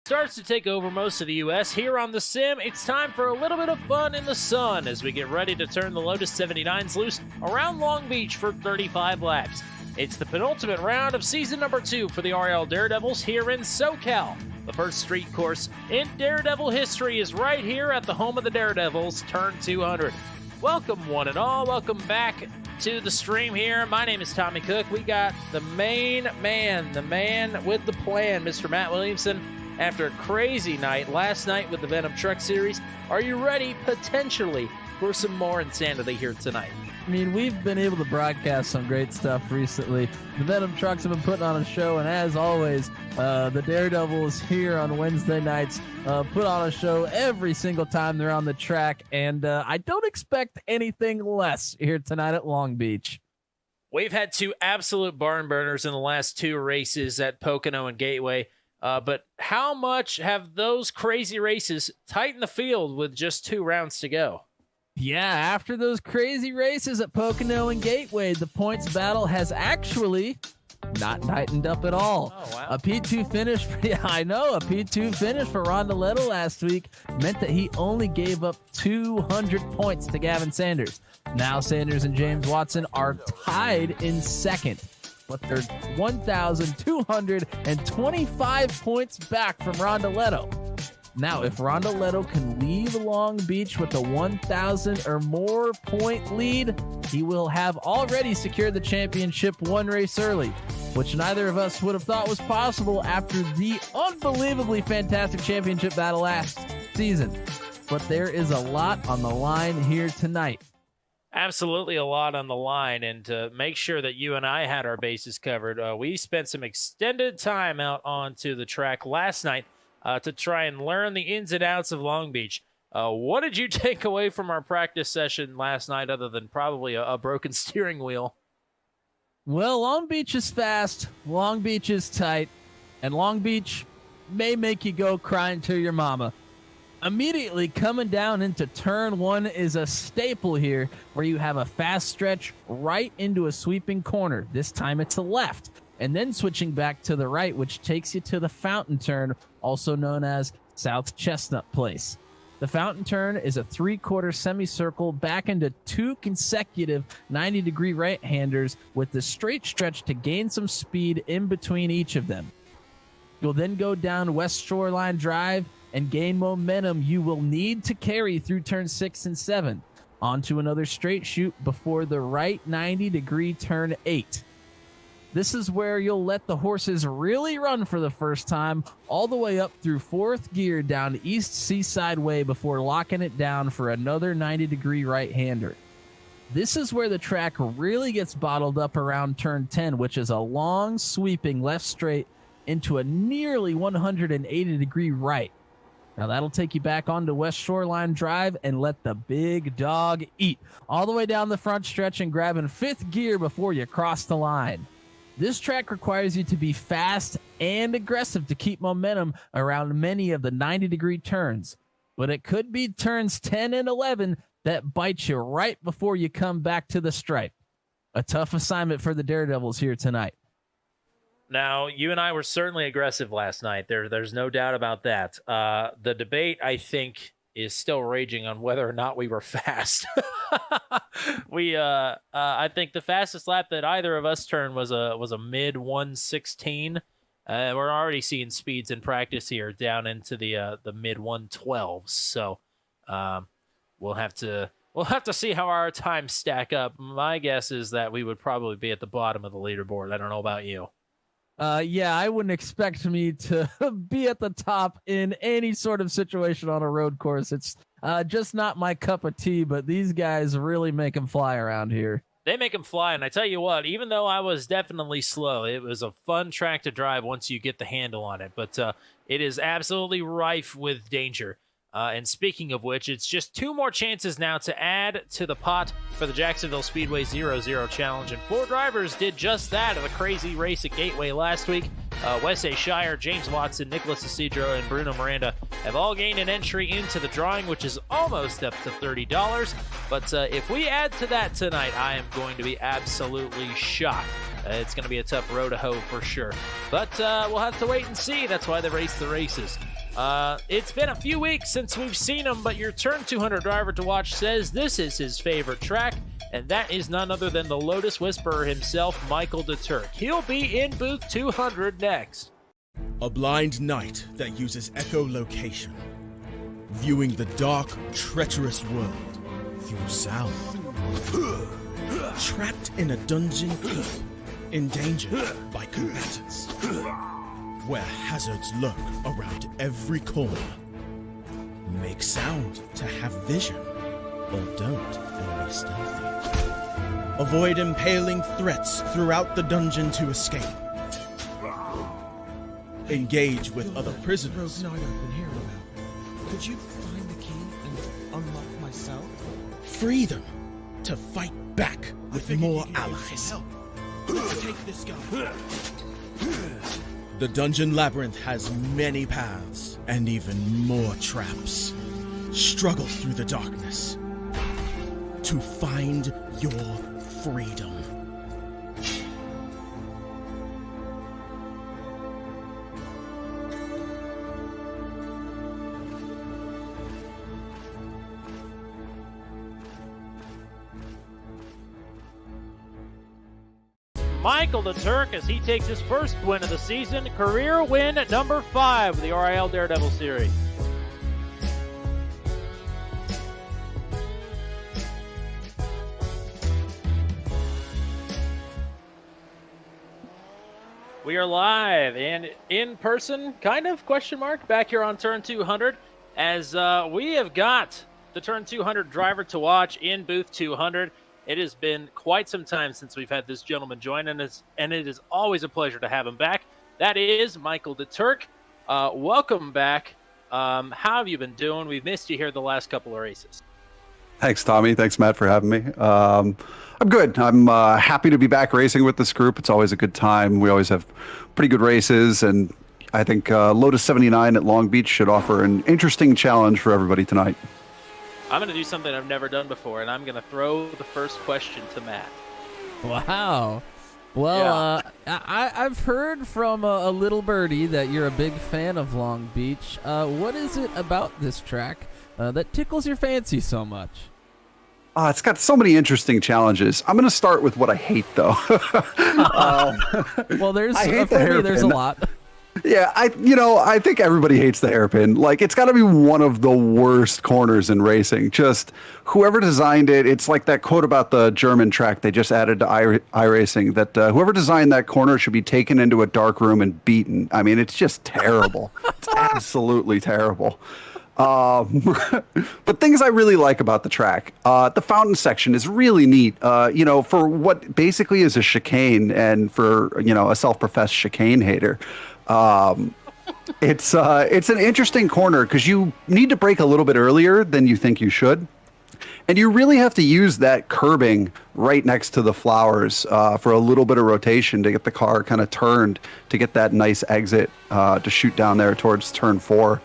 Starts to take over most of the U.S. Here on the sim, it's time for a little bit of fun in the sun as we get ready to turn the Lotus 79s loose around Long Beach for 35 laps. It's the penultimate round of season number 2 for the RIL Daredevils here in SoCal. The first street course in Daredevil history is right here at the home of the Daredevils, Turn 200. Welcome one and all, welcome back to the stream here. My name is Tommy Cook. We got the main man, the man with the plan, Mr. Matt Williamson. After a crazy night last night with the Venom Truck Series, are you ready potentially for some more insanity here tonight? I mean, we've been able to broadcast some great stuff recently. The Venom Trucks have been putting on a show, and as always, the Daredevils here on Wednesday nights put on a show every single time they're on the track, and I don't expect anything less here tonight at Long Beach. We've had two absolute barn burners in the last two races at Pocono and Gateway. But how much have those crazy races tightened the field with just 2 rounds to go? Yeah, after those crazy races at Pocono and Gateway, the points battle has actually not tightened up at all. Oh, wow. A P2 finish, a P2 finish for Rondoletto last week meant that he only gave up 200 points to Gavin Sanders. Now Sanders and James Watson are tied in second, but they're 1,225 points back from Rondoletto. Now, if Rondoletto can leave Long Beach with a 1,000 or more point lead, he will have already secured the championship 1 race early, which neither of us would have thought was possible after the unbelievably fantastic championship battle last season. But there is a lot on the line here tonight. Absolutely a lot on the line, and to make sure that you and I had our bases covered, we spent some extended time out onto the track last night to try and learn the ins and outs of Long Beach. What did you take away from our practice session last night other than probably a broken steering wheel? Well, Long Beach is fast, Long Beach is tight, and Long Beach may make you go crying to your mama. Immediately coming down into turn 1 is a staple here, where you have a fast stretch right into a sweeping corner. This time it's a left, and then switching back to the right, which takes you to the fountain turn, also known as South Chestnut Place. The fountain turn is a 3/4 semicircle back into 2 consecutive 90-degree right-handers with the straight stretch to gain some speed in between each of them. You'll then go down West Shoreline Drive and gain momentum you will need to carry through turn 6 and 7 onto another straight shoot before the right 90-degree turn 8. This is where you'll let the horses really run for the first time, all the way up through 4th gear down East Seaside Way before locking it down for another 90-degree right-hander. This is where the track really gets bottled up around turn 10, which is a long sweeping left straight into a nearly 180-degree right. Now that'll take you back onto West Shoreline Drive and let the big dog eat, all the way down the front stretch and grabbing 5th gear before you cross the line. This track requires you to be fast and aggressive to keep momentum around many of the 90-degree turns, but it could be turns 10 and 11 that bite you right before you come back to the stripe. A tough assignment for the Daredevils here tonight. Now, you and I were certainly aggressive last night. There's no doubt about that. The debate, I think, is still raging on whether or not we were fast. I think the fastest lap that either of us turned was a mid 116. We're already seeing speeds in practice here down into the mid 112s. So we'll have to see how our times stack up. My guess is that we would probably be at the bottom of the leaderboard. I don't know about you. Yeah, I wouldn't expect me to be at the top in any sort of situation on a road course. It's just not my cup of tea, but these guys really make them fly around here. They make them fly, and I tell you what, even though I was definitely slow, it was a fun track to drive once you get the handle on it, but it is absolutely rife with danger. And speaking of which, it's just 2 more chances now to add to the pot for the Jacksonville Speedway 0-0 Challenge. And 4 drivers did just that at the crazy race at Gateway last week. Wes A. Shire, James Watson, Nicholas Isidro, and Bruno Miranda have all gained an entry into the drawing, which is almost up to $30. But if we add to that tonight, I am going to be absolutely shocked. It's going to be a tough road to hoe for sure. But we'll have to wait and see. That's why they race the races. It's been a few weeks since we've seen him, but your Turn 200 driver to watch says this is his favorite track, and that is none other than the Lotus Whisperer himself, Michael DeTurk. He'll be in booth 200 next. A blind knight that uses echolocation, viewing the dark, treacherous world through sound. Trapped in a dungeon, endangered by combatants, where hazards lurk around every corner. Make sound to have vision, or don't and be stealthy. Avoid impaling threats throughout the dungeon to escape. Engage with other prisoners. Rogue Knight I've been hearing about. Could you find the key and unlock my cell? Free them to fight back with more allies. Let's take this guy. The Dungeon Labyrinth has many paths and even more traps. Struggle through the darkness to find your freedom. Michael DeTurk as he takes his first win of the season, career win number 5 of the RIL Daredevil Series. We are live and in person, kind of, question mark, back here on Turn 200 as we have got the Turn 200 driver to watch in booth 200. It has been quite some time since we've had this gentleman join, and it is always a pleasure to have him back. That is Michael DeTurk. Welcome back. How have you been doing? We've missed you here the last couple of races. Thanks, Tommy. Thanks, Matt, for having me. I'm good. I'm happy to be back racing with this group. It's always a good time. We always have pretty good races, and I think Lotus 79 at Long Beach should offer an interesting challenge for everybody tonight. I'm going to do something I've never done before, and I'm going to throw the first question to Matt. Wow. Well, yeah. I've heard from a little birdie that you're a big fan of Long Beach. What is it about this track that tickles your fancy so much? It's got so many interesting challenges. I'm going to start with what I hate, though. Well, there's a lot. Yeah, I think everybody hates the hairpin. Like, it's got to be one of the worst corners in racing. Just whoever designed it, it's like that quote about the German track they just added to iRacing, that whoever designed that corner should be taken into a dark room and beaten. I mean, it's just terrible. It's absolutely terrible. But things I really like about the track, the fountain section is really neat. For what basically is a chicane, and for a self-professed chicane hater. It's an interesting corner because you need to brake a little bit earlier than you think you should. And you really have to use that curbing right next to the flowers for a little bit of rotation to get the car kind of turned to get that nice exit to shoot down there towards turn 4.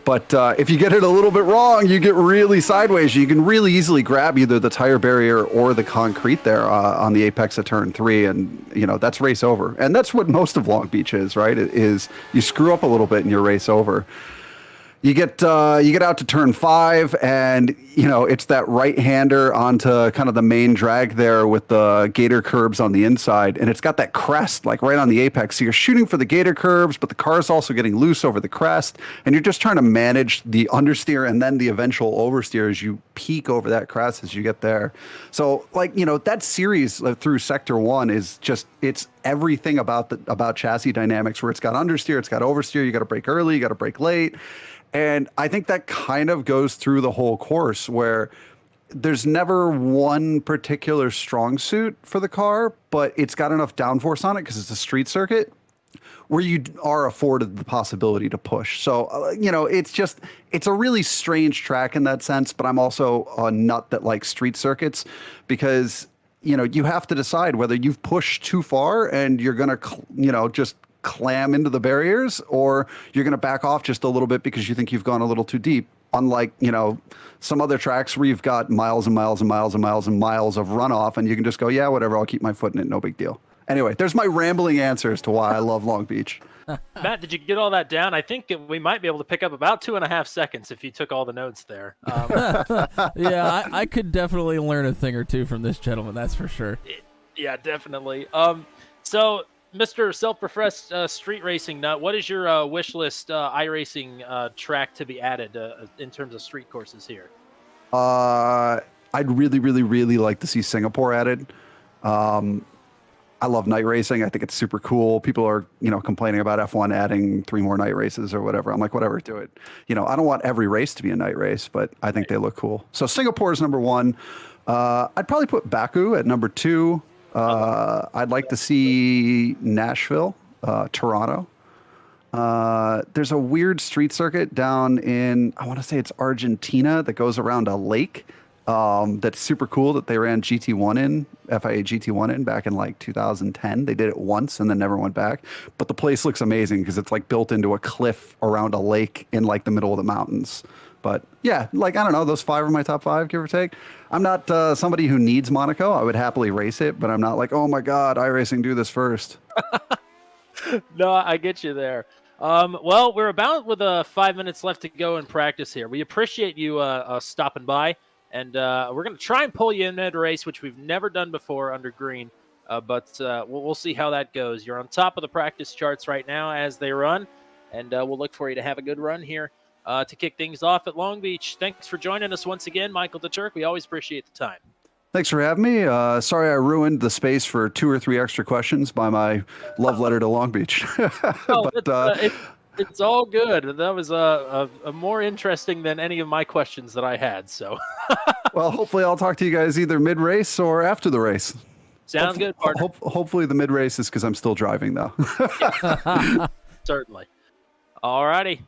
But if you get it a little bit wrong, you get really sideways. You can really easily grab either the tire barrier or the concrete there on the apex of turn 3, and that's race over. And that's what most of Long Beach is, right? It is you screw up a little bit and you're race over. You get out to turn 5, and it's that right-hander onto kind of the main drag there with the gator curbs on the inside, and it's got that crest like right on the apex. So you're shooting for the gator curbs, but the car's also getting loose over the crest, and you're just trying to manage the understeer and then the eventual oversteer as you peak over that crest as you get there. So that series through Sector 1 is just it's everything about chassis dynamics, where it's got understeer, it's got oversteer, you got to brake early, you got to brake late. And I think that kind of goes through the whole course, where there's never one particular strong suit for the car, but it's got enough downforce on it because it's a street circuit where you are afforded the possibility to push. So, it's a really strange track in that sense, but I'm also a nut that likes street circuits because, you have to decide whether you've pushed too far and you're going to, just clam into the barriers, or you're going to back off just a little bit because you think you've gone a little too deep. Unlike, some other tracks where you've got miles and miles and miles and miles and miles of runoff, and you can just go, yeah, whatever, I'll keep my foot in it, no big deal. Anyway, there's my rambling answer as to why I love Long Beach. Matt, did you get all that down? I think we might be able to pick up about 2.5 seconds if you took all the notes there. Yeah, I could definitely learn a thing or two from this gentleman. That's for sure. Yeah, definitely. So, Mr. Self-Professed Street Racing Nut, what is your wish list iRacing track to be added in terms of street courses here? I'd really, really, really like to see Singapore added. I love night racing. I think it's super cool. People are, complaining about F1 adding 3 more night races or whatever. I'm like, whatever, do it. I don't want every race to be a night race, but I think they look cool. So Singapore is number 1. I'd probably put Baku at number 2. I'd like to see Nashville, Toronto. There's a weird street circuit down in, I want to say it's Argentina, that goes around a lake. That's super cool that they ran GT1 in, FIA GT1 in back in like 2010. They did it once and then never went back. But the place looks amazing because it's like built into a cliff around a lake in like the middle of the mountains. But yeah, I don't know, those 5 are my top 5, give or take. I'm not somebody who needs Monaco. I would happily race it, but I'm not like, oh my God, iRacing, do this first. No, I get you there. Well, we're about with 5 minutes left to go in practice here. We appreciate you stopping by. And we're going to try and pull you in mid-race, which we've never done before under green. But we'll see how that goes. You're on top of the practice charts right now as they run. And we'll look for you to have a good run here to kick things off at Long Beach. Thanks for joining us once again, Michael the Turk. We always appreciate the time. Thanks for having me. Sorry I ruined the space for 2 or 3 extra questions by my love letter to Long Beach. It's all good. That was a more interesting than any of my questions that I had. So, well, hopefully I'll talk to you guys either mid-race or after the race. Sounds good, partner. Hopefully the mid-race is because I'm still driving, though. Certainly. All righty.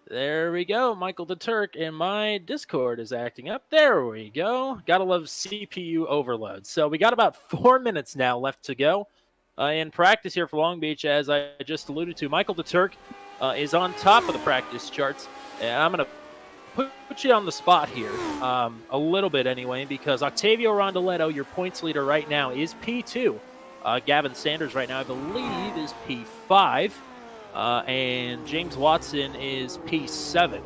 There we go. Michael the Turk, and my Discord is acting up. There we go. Gotta love CPU overload. So we got about 4 minutes now left to go in practice here for Long Beach. As I just alluded to, Michael the Turk is on top of the practice charts. And I'm going to put you on the spot here a little bit anyway, because Octavio Rondoletto, your points leader right now, is P2. Gavin Sanders right now, I believe, is P5. And James Watson is P7.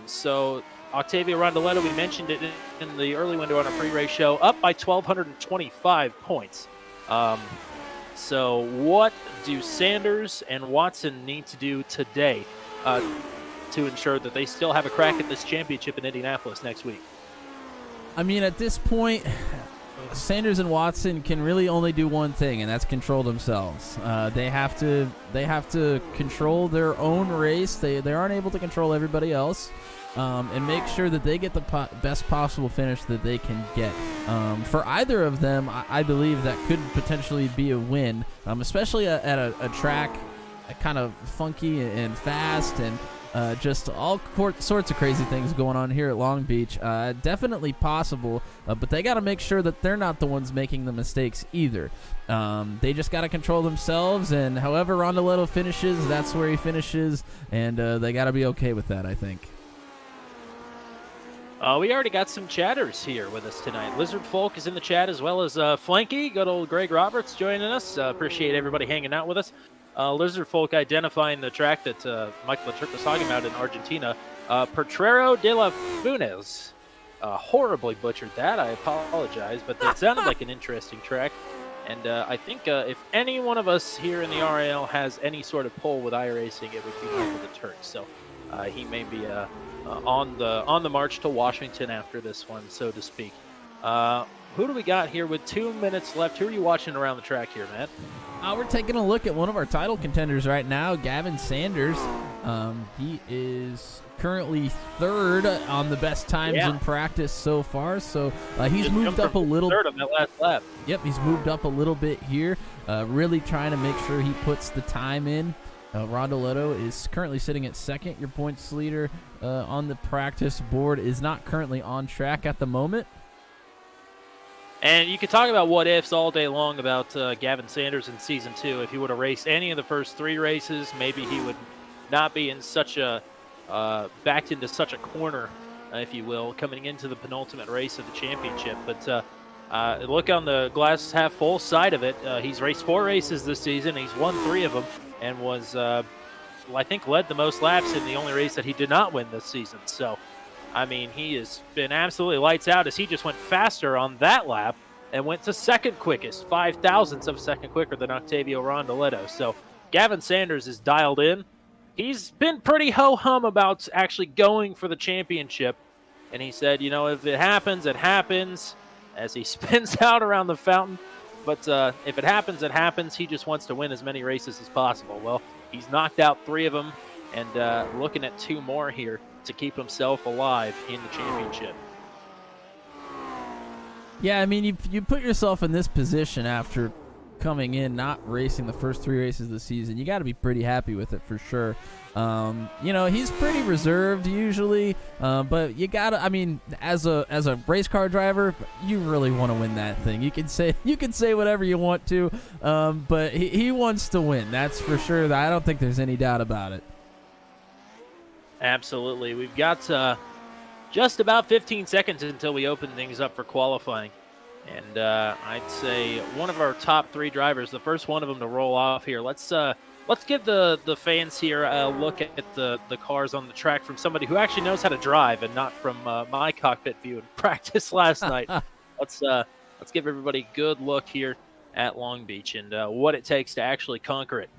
So Octavio Rondoletto, we mentioned it in the early window on our pre-race show, up by 1,225 points. So what do Sanders and Watson need to do today to ensure that they still have a crack at this championship in Indianapolis next week? I mean, at this point, Sanders and Watson can really only do one thing, and that's control themselves. They have to control their own race. They aren't able to control everybody else. And make sure that they get the best possible finish that they can get. For either of them, I believe that could potentially be a win, especially at a track kind of funky and fast and just all sorts of crazy things going on here at Long Beach. Definitely possible, but they got to make sure that they're not the ones making the mistakes either. They just got to control themselves, and however Rondoletto finishes, that's where he finishes, and they got to be okay with that, I think. We already got some chatters here with us tonight. Lizard Folk is in the chat, as well as Flanky, good old Greg Roberts joining us. Appreciate everybody hanging out with us. Lizard Folk identifying the track that Michael the Turk was talking about in Argentina. Potrero de la Funes. Horribly butchered that. I apologize, but that sounded like an interesting track. And I think if any one of us here in the RIL has any sort of pull with iRacing, it would be Michael the Turk. So he may be on the march to Washington after this one, so to speak. Who do we got here with 2 minutes left? Who are you watching around the track here, Matt? We're taking a look at one of our title contenders right now, Gavin Sanders. He is currently 3rd on the best times in practice so far, so he's moved up a little. 3rd on that last lap. Yep, he's moved up a little bit here, really trying to make sure he puts the time in. Rondoletto is currently sitting at 2nd. Your points leader on the practice board is not currently on track at the moment. And you could talk about what ifs all day long about Gavin Sanders in Season 2. If he would have raced any of the first 3 races, maybe he would not be in such a backed into such a corner, if you will, coming into the penultimate race of the championship. But look on the glass half full side of it. He's raced 4 races this season. He's won 3 of them and was, I think, led the most laps in the only race that he did not win this season. So, I mean, he has been absolutely lights out as he just went faster on that lap and went to second quickest, 5 thousandths of a second quicker than Octavio Rondoletto. So Gavin Sanders is dialed in. He's been pretty ho-hum about actually going for the championship. And he said, you know, if it happens, it happens, as he spins out around the fountain. But if it happens, it happens. He just wants to win as many races as possible. Well, he's knocked out 3 of them and looking at 2 more here to keep himself alive in the championship. Yeah, I mean, you put yourself in this position after coming in, not racing the first 3 races of the season. You got to be pretty happy with it for sure. You know, he's pretty reserved usually, but you gotta. I mean, as a race car driver, you really want to win that thing. You can say whatever you want to, but he wants to win. That's for sure. I don't think there's any doubt about it. Absolutely. We've got just about 15 seconds until we open things up for qualifying. And I'd say one of our top 3 drivers, the first one of them to roll off here. Let's give the fans here a look at the cars on the track from somebody who actually knows how to drive and not from my cockpit view in practice last night. Let's give everybody a good look here at Long Beach and what it takes to actually conquer it.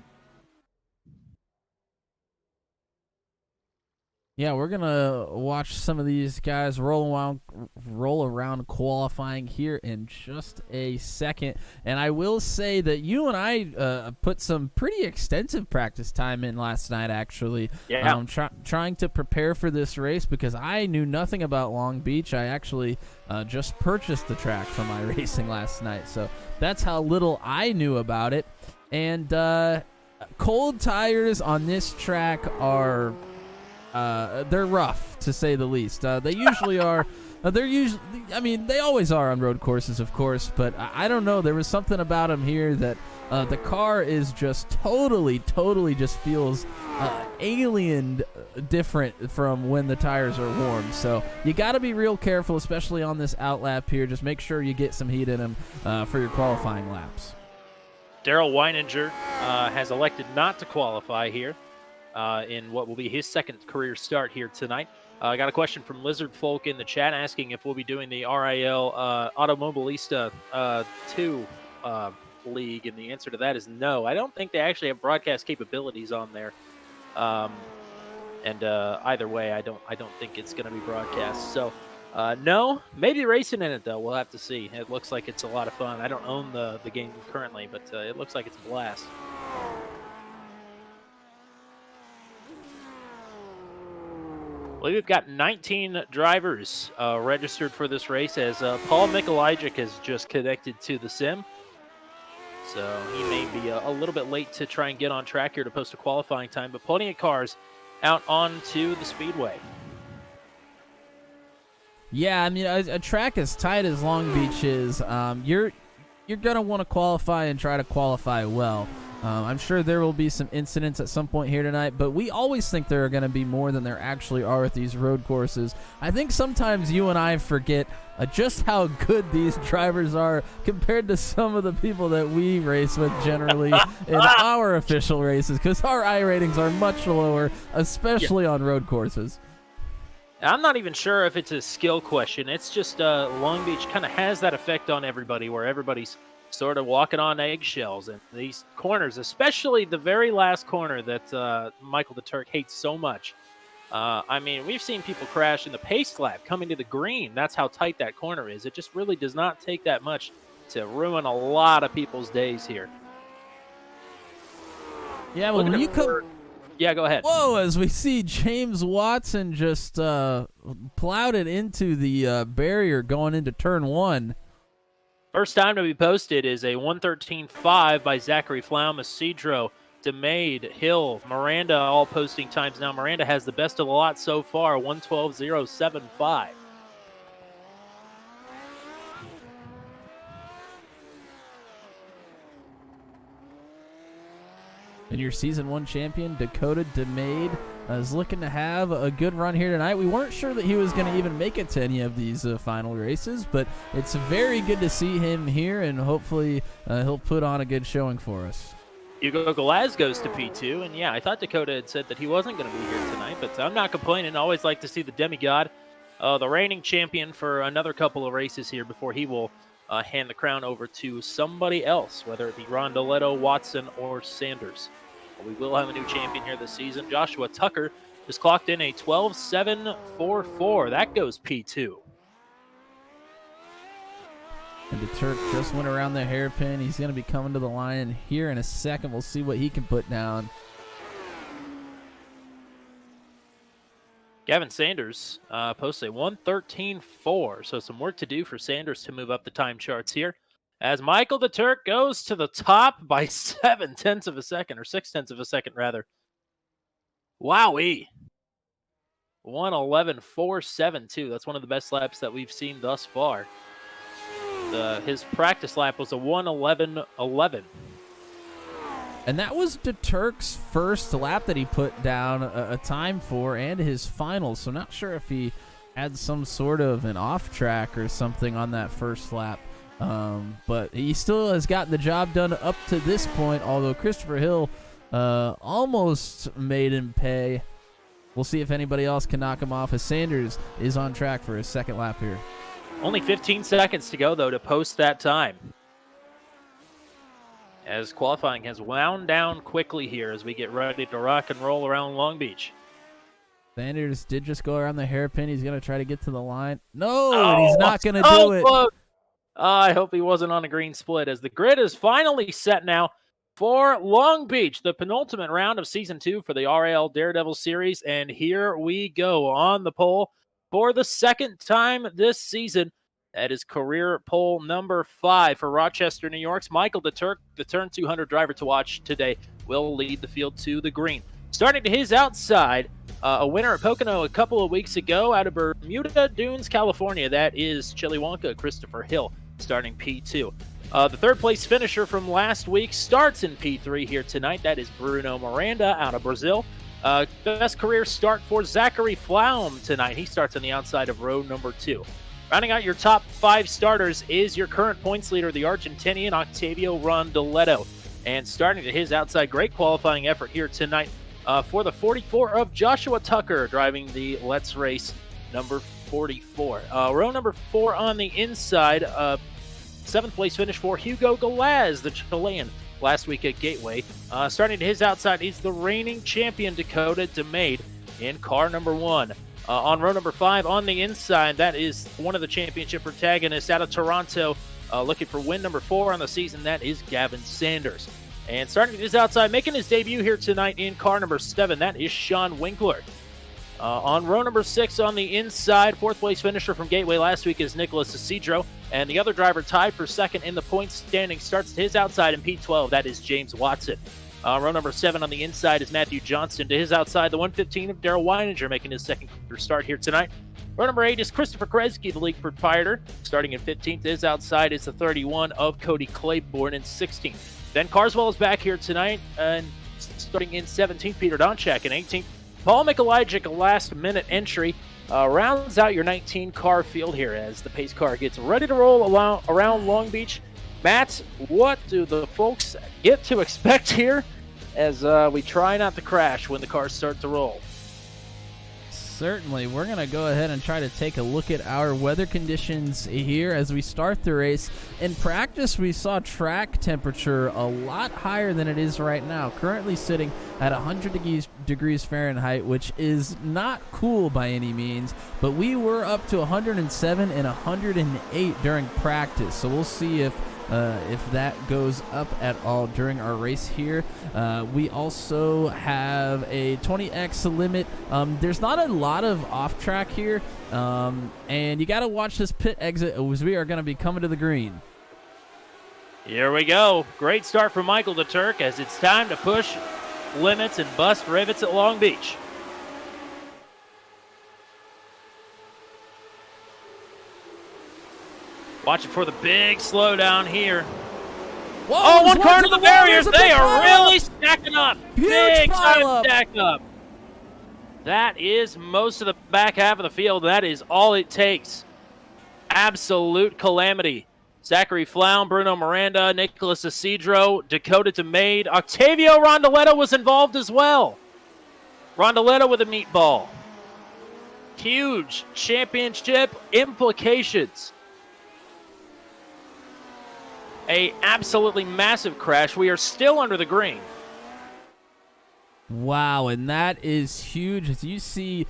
Yeah, we're gonna watch some of these guys roll around qualifying here in just a second. And I will say that you and I put some pretty extensive practice time in last night, actually. Yeah. Trying to prepare for this race because I knew nothing about Long Beach. I actually just purchased the track for my racing last night, so that's how little I knew about it. And cold tires on this track are. They're rough, to say the least. They usually are. I mean, they always are on road courses, of course, but I don't know. There was something about them here that the car is just totally just feels alien different from when the tires are warm. So you got to be real careful, especially on this outlap here. Just make sure you get some heat in them for your qualifying laps. Daryl Weininger has elected not to qualify here. In what will be his second career start here tonight. I got a question from Lizard Folk in the chat asking if we'll be doing the RIL Automobilista 2 league, and the answer to that is no. I don't think they actually have broadcast capabilities on there. Either way, I don't think it's going to be broadcast. So, no, maybe racing in it, though. We'll have to see. It looks like it's a lot of fun. I don't own the game currently, but it looks like it's a blast. Well, we've got 19 drivers registered for this race as Paul Mikolajic has just connected to the sim. So he may be a little bit late to try and get on track here to post a qualifying time, but plenty of cars out onto the speedway. Yeah, I mean, a track as tight as Long Beach is, you're going to want to qualify and try to qualify well. I'm sure there will be some incidents at some point here tonight, but we always think there are going to be more than there actually are at these road courses. I think sometimes you and I forget just how good these drivers are compared to some of the people that we race with generally in our official races, because our I ratings are much lower, especially on road courses. I'm not even sure if it's a skill question. It's just Long Beach kind of has that effect on everybody where everybody's sort of walking on eggshells, and these corners, especially the very last corner that Michael the Turk hates so much. I mean, we've seen people crash in the pace lap coming to the green. That's how tight that corner is. It just really does not take that much to ruin a lot of people's days here. Yeah, well, when you come... Yeah, go ahead. Whoa, as we see James Watson just plowed it into the barrier going into turn 1. First time to be posted is a 1:13.5 by Zachary Flaum, Cedro, DeMade, Hill, Miranda, all posting times now. Miranda has the best of the lot so far, 1:12.075. And your Season 1 champion, Dakota DeMade, is looking to have a good run here tonight. We weren't sure that he was going to even make it to any of these final races, but it's very good to see him here, and hopefully he'll put on a good showing for us. Hugo Galaz goes to P2, and yeah, I thought Dakota had said that he wasn't going to be here tonight, but I'm not complaining. I always like to see the demigod, the reigning champion, for another couple of races here before he will hand the crown over to somebody else, whether it be Rondoletto, Watson, or Sanders. We will have a new champion here this season. Joshua Tucker just clocked in a 12.744. That goes P2. And the Turk just went around the hairpin. He's going to be coming to the line here in a second. We'll see what he can put down. Gavin Sanders posts a 1:13.4, so some work to do for Sanders to move up the time charts here. As Michael the Turk goes to the top by 0.7 of a second, or 0.6 of a second, rather. Wowee. 1:11.472. That's one of the best laps that we've seen thus far. His practice lap was a 1:11.11. And that was the Turk's first lap that he put down a time for, and his final. So not sure if he had some sort of an off track or something on that first lap. But he still has gotten the job done up to this point, although Christopher Hill almost made him pay. We'll see if anybody else can knock him off, as Sanders is on track for his second lap here. Only 15 seconds to go, though, to post that time. As qualifying has wound down quickly here as we get ready to rock and roll around Long Beach. Sanders did just go around the hairpin. He's going to try to get to the line. No, and he's not going to do it. Close. I hope he wasn't on a green split, as the grid is finally set now for Long Beach, the penultimate round of Season 2 for the RIL Daredevil Series. And here we go on the pole for the second time this season. That is career pole number 5 for Rochester, New York's Michael the Turk, the Turn 200 driver to watch today, will lead the field to the green. Starting to his outside, a winner at Pocono a couple of weeks ago out of Bermuda Dunes, California. That is Chili Wonka, Christopher Hill, starting P2. The third place finisher from last week starts in P3 here tonight. That is Bruno Miranda out of Brazil. Best career start for Zachary Flaum tonight. He starts on the outside of row number 2. Rounding out your top 5 starters is your current points leader, the Argentinian Octavio Rondoletto. And starting to his outside, great qualifying effort here tonight for the 44 of Joshua Tucker, driving the Let's Race number 44. Row number 4 on the inside, 7th place finish for Hugo Galaz, the Chilean, last week at Gateway. Starting to his outside, he's the reigning champion, Dakota DeMade, in car number 1. On row number 5 on the inside, that is one of the championship protagonists out of Toronto, looking for win number 4 on the season. That is Gavin Sanders. And starting to his outside, making his debut here tonight in car number 7, that is Sean Winkler. On row number 6 on the inside, 4th place finisher from Gateway last week is Nicholas Isidro. And the other driver tied for second in the points standing starts to his outside in P12. That is James Watson. Row number 7 on the inside is Matthew Johnston. To his outside, the 115 of Darrell Weininger, making his second start here tonight. Row number 8 is Christopher Kresge, the league proprietor. Starting in 15th, to his outside is the 31 of Cody Claiborne in 16th. Ben Carswell is back here tonight, and starting in 17th, Peter Donchak in 18th. Paul Mikalajic, a last-minute entry, rounds out your 19-car field here as the pace car gets ready to roll around Long Beach. Matt, what do the folks get to expect here as we try not to crash when the cars start to roll? Certainly. We're going to go ahead and try to take a look at our weather conditions here as we start the race. In practice, we saw track temperature a lot higher than it is right now, currently sitting at 100 degrees Fahrenheit, which is not cool by any means, but we were up to 107 and 108 during practice, so we'll see if that goes up at all during our race here. We also have a 20x limit. There's not a lot of off track here, and you got to watch this pit exit as we are going to be coming to the green. Here we go. Great start from Michael the Turk as it's time to push limits and bust rivets at Long Beach. Watching for the big slowdown here. Whoa, one car to the barriers. They are really stacking up. Huge Big pile time up. stack up. That is most of the back half of the field. That is all it takes. Absolute calamity. Zachary Flaum, Bruno Miranda, Nicholas Isidro, Dakota DeMade. Octavio Rondoletto was involved as well. Rondoletto with a meatball. Huge championship implications. A absolutely massive crash. We are still under the green. Wow, and that is huge. As you see,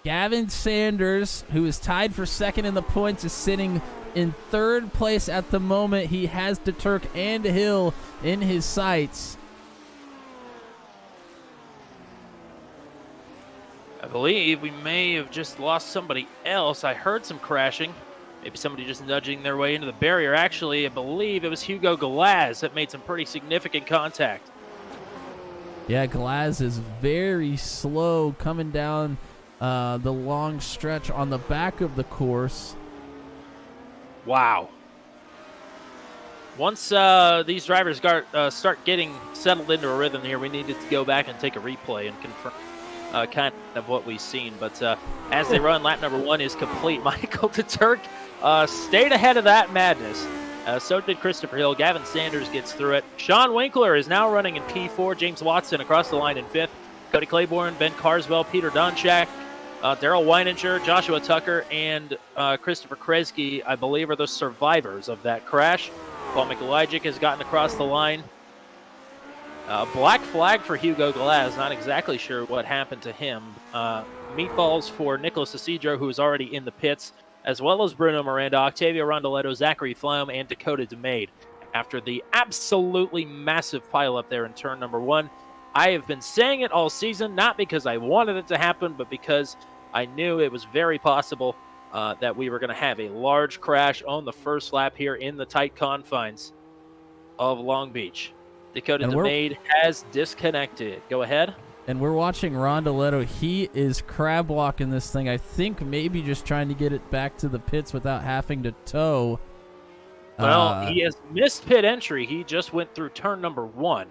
Gavin Sanders, who is tied for second in the points, is sitting in third place at the moment. He has DeTurk and Hill in his sights. I believe we may have just lost somebody else. I heard some crashing. Maybe somebody just nudging their way into the barrier. Actually, I believe it was Hugo Galaz that made some pretty significant contact. Yeah, Galaz is very slow coming down the long stretch on the back of the course. Wow. Once these drivers start getting settled into a rhythm here, we needed to go back and take a replay and confirm kind of what we've seen. But as they run, lap number 1 is complete. Michael DeTurk stayed ahead of that madness. So did Christopher Hill. Gavin Sanders gets through it. Sean Winkler is now running in P4. James Watson across the line in 5th. Cody Claiborne, Ben Carswell, Peter Donchak, Daryl Weininger, Joshua Tucker, and Christopher Kresge, I believe, are the survivors of that crash. Paul Mikulajic has gotten across the line. Black flag for Hugo Galaz. Not exactly sure what happened to him. Meatballs for Nicholas Isidro, who is already in the pits, as well as Bruno Miranda, Octavio Rondoletto, Zachary Flaum, and Dakota DeMade. After the absolutely massive pileup there in turn number 1. I have been saying it all season, not because I wanted it to happen, but because I knew it was very possible that we were going to have a large crash on the first lap here in the tight confines of Long Beach. Dakota DeMade has disconnected. Go ahead. And we're watching Rondoletto. He is crab walking this thing. I think maybe just trying to get it back to the pits without having to tow. Well, he has missed pit entry. He just went through turn number 1.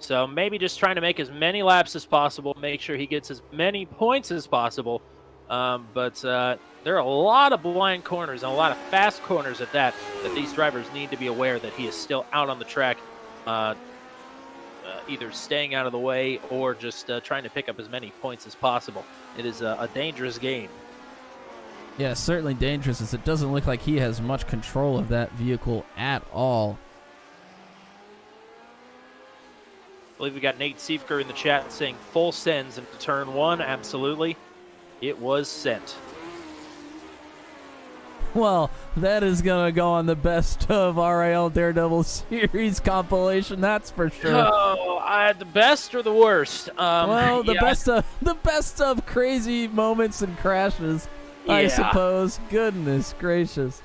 So maybe just trying to make as many laps as possible, make sure he gets as many points as possible. But there are a lot of blind corners and a lot of fast corners at that these drivers need to be aware that he is still out on the track, either staying out of the way or just trying to pick up as many points as possible. It is a dangerous game. Yeah, certainly dangerous, as it doesn't look like he has much control of that vehicle at all. I believe we got Nate Siefker in the chat saying full sends into turn 1. Absolutely. It was sent. Well, that is going to go on the best of RIL Daredevil Series compilation, that's for sure. Oh, the best or the worst? Well, the best of crazy moments and crashes, I suppose. Goodness gracious.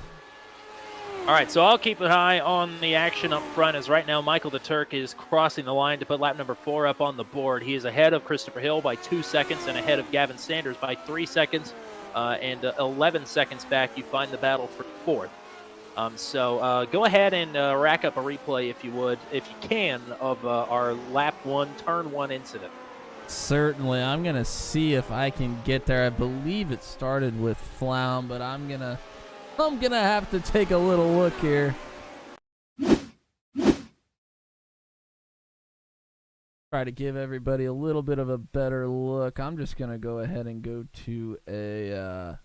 All right, so I'll keep an eye on the action up front, as right now Michael DeTurk is crossing the line to put lap number 4 up on the board. He is ahead of Christopher Hill by 2 seconds and ahead of Gavin Sanders by 3 seconds. And 11 seconds back, you find the battle for 4th. So go ahead and rack up a replay, if you would, if you can, of our lap 1, turn 1 incident. Certainly. I'm going to see if I can get there. I believe it started with Flaum, but I'm gonna have to take a little look here. Try to give everybody a little bit of a better look. I'm just gonna go ahead and go to a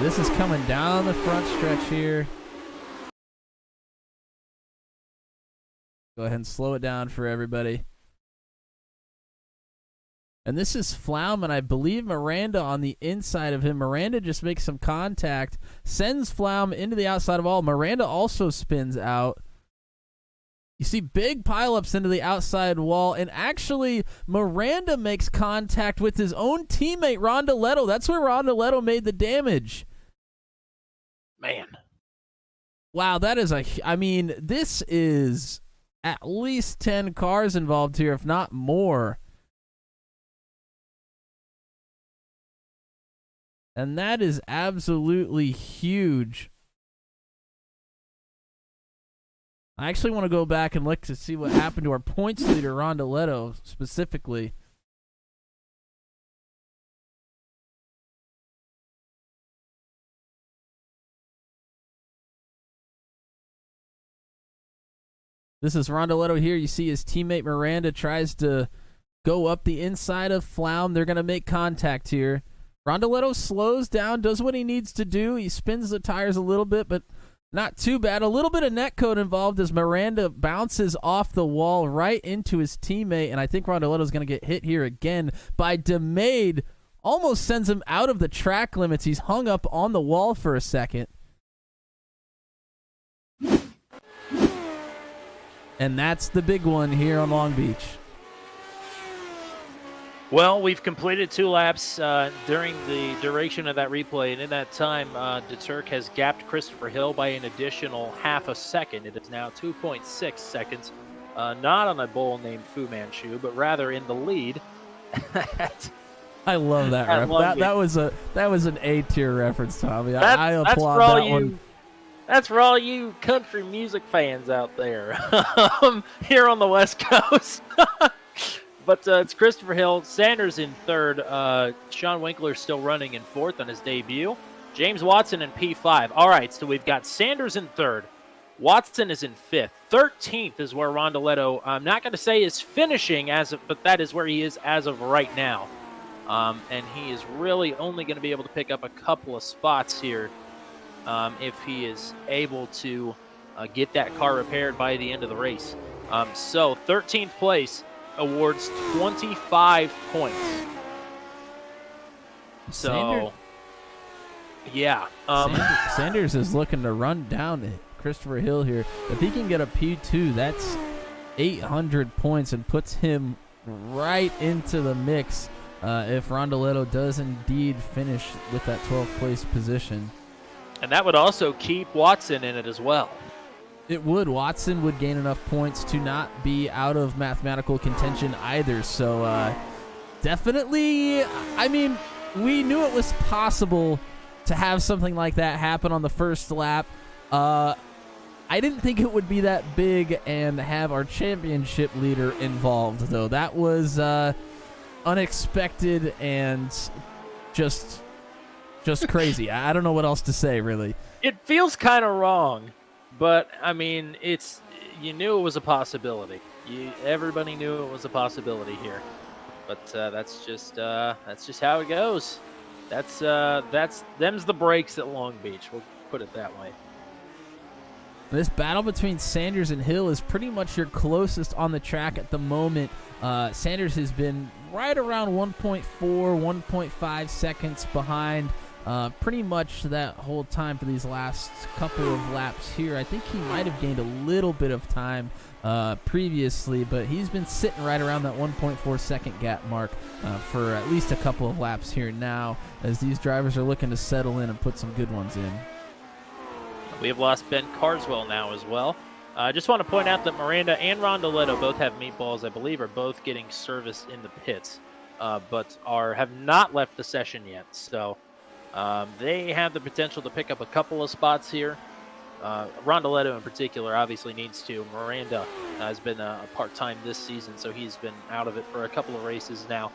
this is coming down the front stretch here. Go ahead and slow it down for everybody. And this is Flaum, and I believe Miranda on the inside of him. Miranda just makes some contact, sends Flaum into the outside of all. Miranda also spins out. You see big pileups into the outside wall, and actually Miranda makes contact with his own teammate, Rondoletto. That's where Rondoletto made the damage. Man. Wow, that is this is at least 10 cars involved here, if not more. And that is absolutely huge. I actually want to go back and look to see what happened to our points leader, Rondoletto, specifically. This is Rondoletto here. You see his teammate Miranda tries to go up the inside of Flaum. They're going to make contact here. Rondoletto slows down, does what he needs to do. He spins the tires a little bit, but not too bad. A little bit of netcode involved as Miranda bounces off the wall right into his teammate, and I think Rondoletto's going to get hit here again by DeMade. Almost sends him out of the track limits. He's hung up on the wall for a second. And that's the big one here on Long Beach. Well, we've completed 2 laps during the duration of that replay, and in that time, DeTurk has gapped Christopher Hill by an additional half a second. It is now 2.6 seconds, not on a bull named Fu Manchu, but rather in the lead. I love that ref. That was an A-tier reference, Tommy. I applaud that one. That's for all you country music fans out there here on the West Coast. But it's Christopher Hill, Sanders in third, Sean Winkler still running in fourth on his debut, James Watson in P5. All right, so we've got Sanders in third, Watson is in fifth, 13th is where Rondoletto, I'm not going to say is finishing, but that is where he is as of right now. And he is really only going to be able to pick up a couple of spots here if he is able to get that car repaired by the end of the race. So 13th place awards 25 points. So, yeah. Sanders is looking to run down Christopher Hill here. If he can get a P2, that's 800 points and puts him right into the mix if Rondoletto does indeed finish with that 12th place position. And that would also keep Watson in it as well. It would. Watson would gain enough points to not be out of mathematical contention either. So definitely, I mean, we knew it was possible to have something like that happen on the first lap. I didn't think it would be that big and have our championship leader involved, though. That was unexpected and just crazy. I don't know what else to say, really. It feels kind of wrong. But, I mean, you knew it was a possibility. Everybody knew it was a possibility here. But that's just how it goes. Them's the breaks at Long Beach. We'll put it that way. This battle between Sanders and Hill is pretty much your closest on the track at the moment. Sanders has been right around 1.4, 1.5 seconds behind pretty much that whole time for these last couple of laps here. I think he might have gained a little bit of time previously, but he's been sitting right around that 1.4 second gap mark for at least a couple of laps here now, as these drivers are looking to settle in and put some good ones in. We have lost Ben Carswell now as well. I just want to point out that Miranda and Rondoletto both have meatballs, I believe, are both getting service in the pits, but have not left the session yet. So they have the potential to pick up a couple of spots here. Rondoletto in particular obviously needs to. Miranda has been a part-time this season, so he's been out of it for a couple of races now.